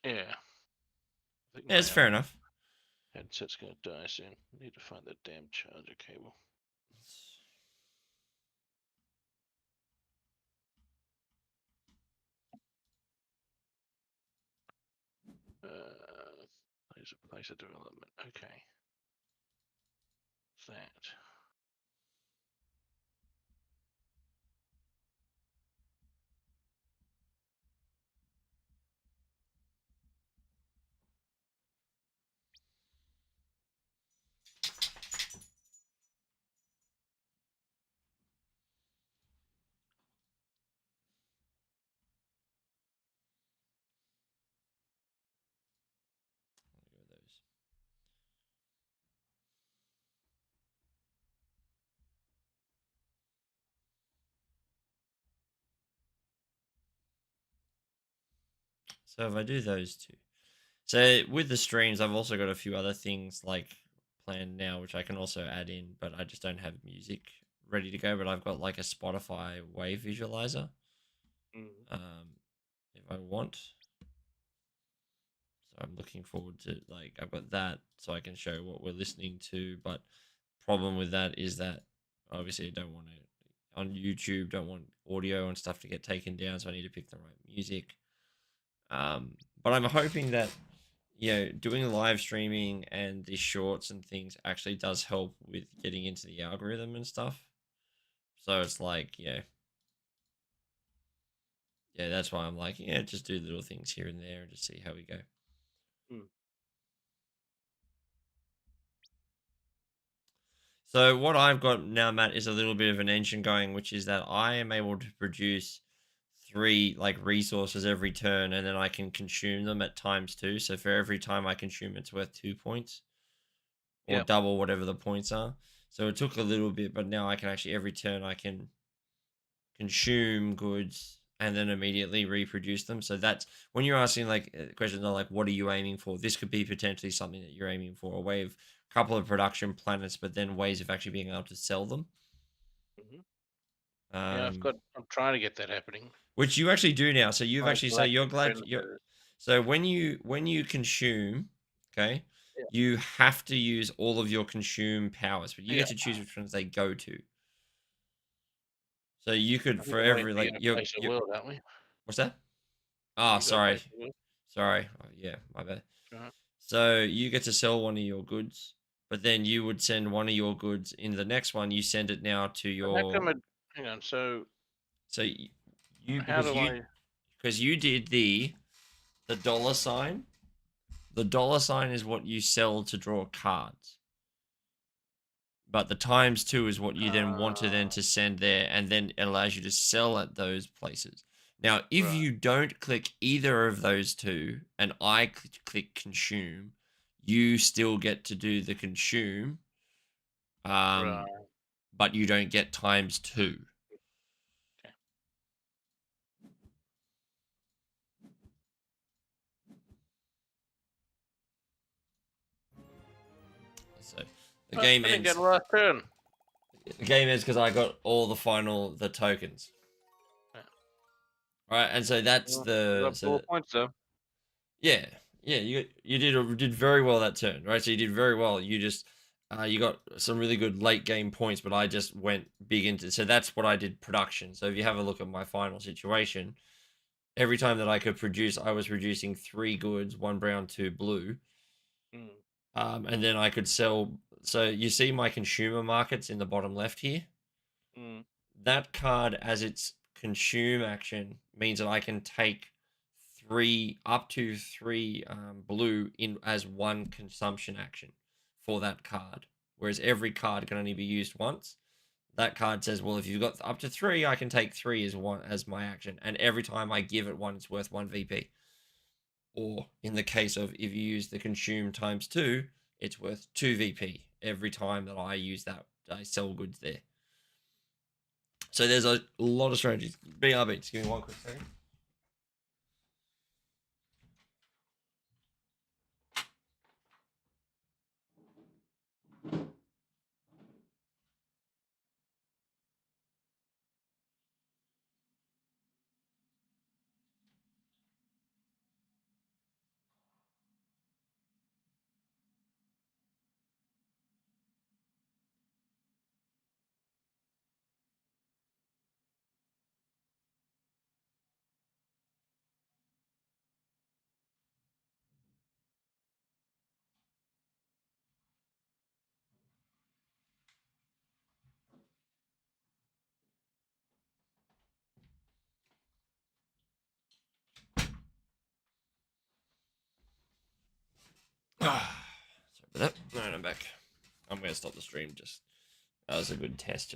Yeah. I think Yeah, my it's fair enough. headset's gonna die soon. I need to find that damn charger cable. Place of development. Okay. That. So if I do those two, so with the streams, I've also got a few other things like planned now, which I can also add in, but I just don't have music ready to go. But I've got like a Spotify wave visualizer. Mm. If I want, so I'm looking forward to like I've got that, so I can show what we're listening to. But problem with that is that obviously I don't want to on YouTube, don't want audio and stuff to get taken down, so I need to pick the right music. But I'm hoping that doing live streaming and the shorts and things actually does help with getting into the algorithm and stuff. So it's like, that's why I'm like, just do little things here and there and just see how we go. Mm. So what I've got now, Matt, is a little bit of an engine going, which is that I am able to produce 3 like resources every turn, and then I can consume them at times 2. So for every time I consume, it's worth 2 points, or Yep. double whatever the points are. So it took a little bit, but now I can actually every turn I can consume goods and then immediately reproduce them. So that's when you're asking like questions are like, what are you aiming for? This could be potentially something that you're aiming for, a way of a couple of production planets, but then ways of actually being able to sell them. Hmm. Yeah, Um, I'm trying to get that happening. which you actually do now. So you've Trying actually, to so like you're glad defend you're, the. so when you consume, okay, Yeah. you have to use all of your consume powers, but you Yeah. get to choose which ones they go to. So you I could think for we're waiting every for you like to you place a you world, aren't we? what's that? Ah, You got to sorry. place a world. Sorry. Oh, yeah, my bad. Right. So you get to sell one of your goods, but then you would send one of your goods in the next one. You send it now to But how your come it? Hang on. So so you how do I? because you did the dollar sign. The dollar sign is what you sell to draw cards. But the times 2 is what you then want to then Uh, to send there, and then it allows you to sell at those places. Now, if right. you don't click either of those 2 and I click consume, you still get to do the consume, um, Right. but you don't get times 2. Okay. So the Oh, game I didn't get ends. a last turn. The game ends because I got all the tokens. Yeah. Right, and so that's Well, I the got so 4 points though. yeah, yeah, you did very well that turn, right? So you did very well. You just you got some really good late game points, but I just went big into. So that's what I did production. So if you have a look at my final situation, every time that I could produce, I was producing 3 goods, 1 brown, 2 blue, Mm. and then I could sell. So you see my consumer markets in the bottom left here. Mm. That card as its consume action means that I can take 3 up to 3 blue in as one consumption action for that card. Whereas every card can only be used once. That card says, well, if you've got up to 3, I can take 3 as one as my action, and every time I give it one, it's worth 1 VP. Or in the case of if you use the consume times 2, it's worth 2 VP every time that I use that I sell goods there. So there's a lot of strategies. BRB, just give me one quick second. Sorry about that. Alright, I'm back. I'm gonna stop the stream. Just that was a good test. Just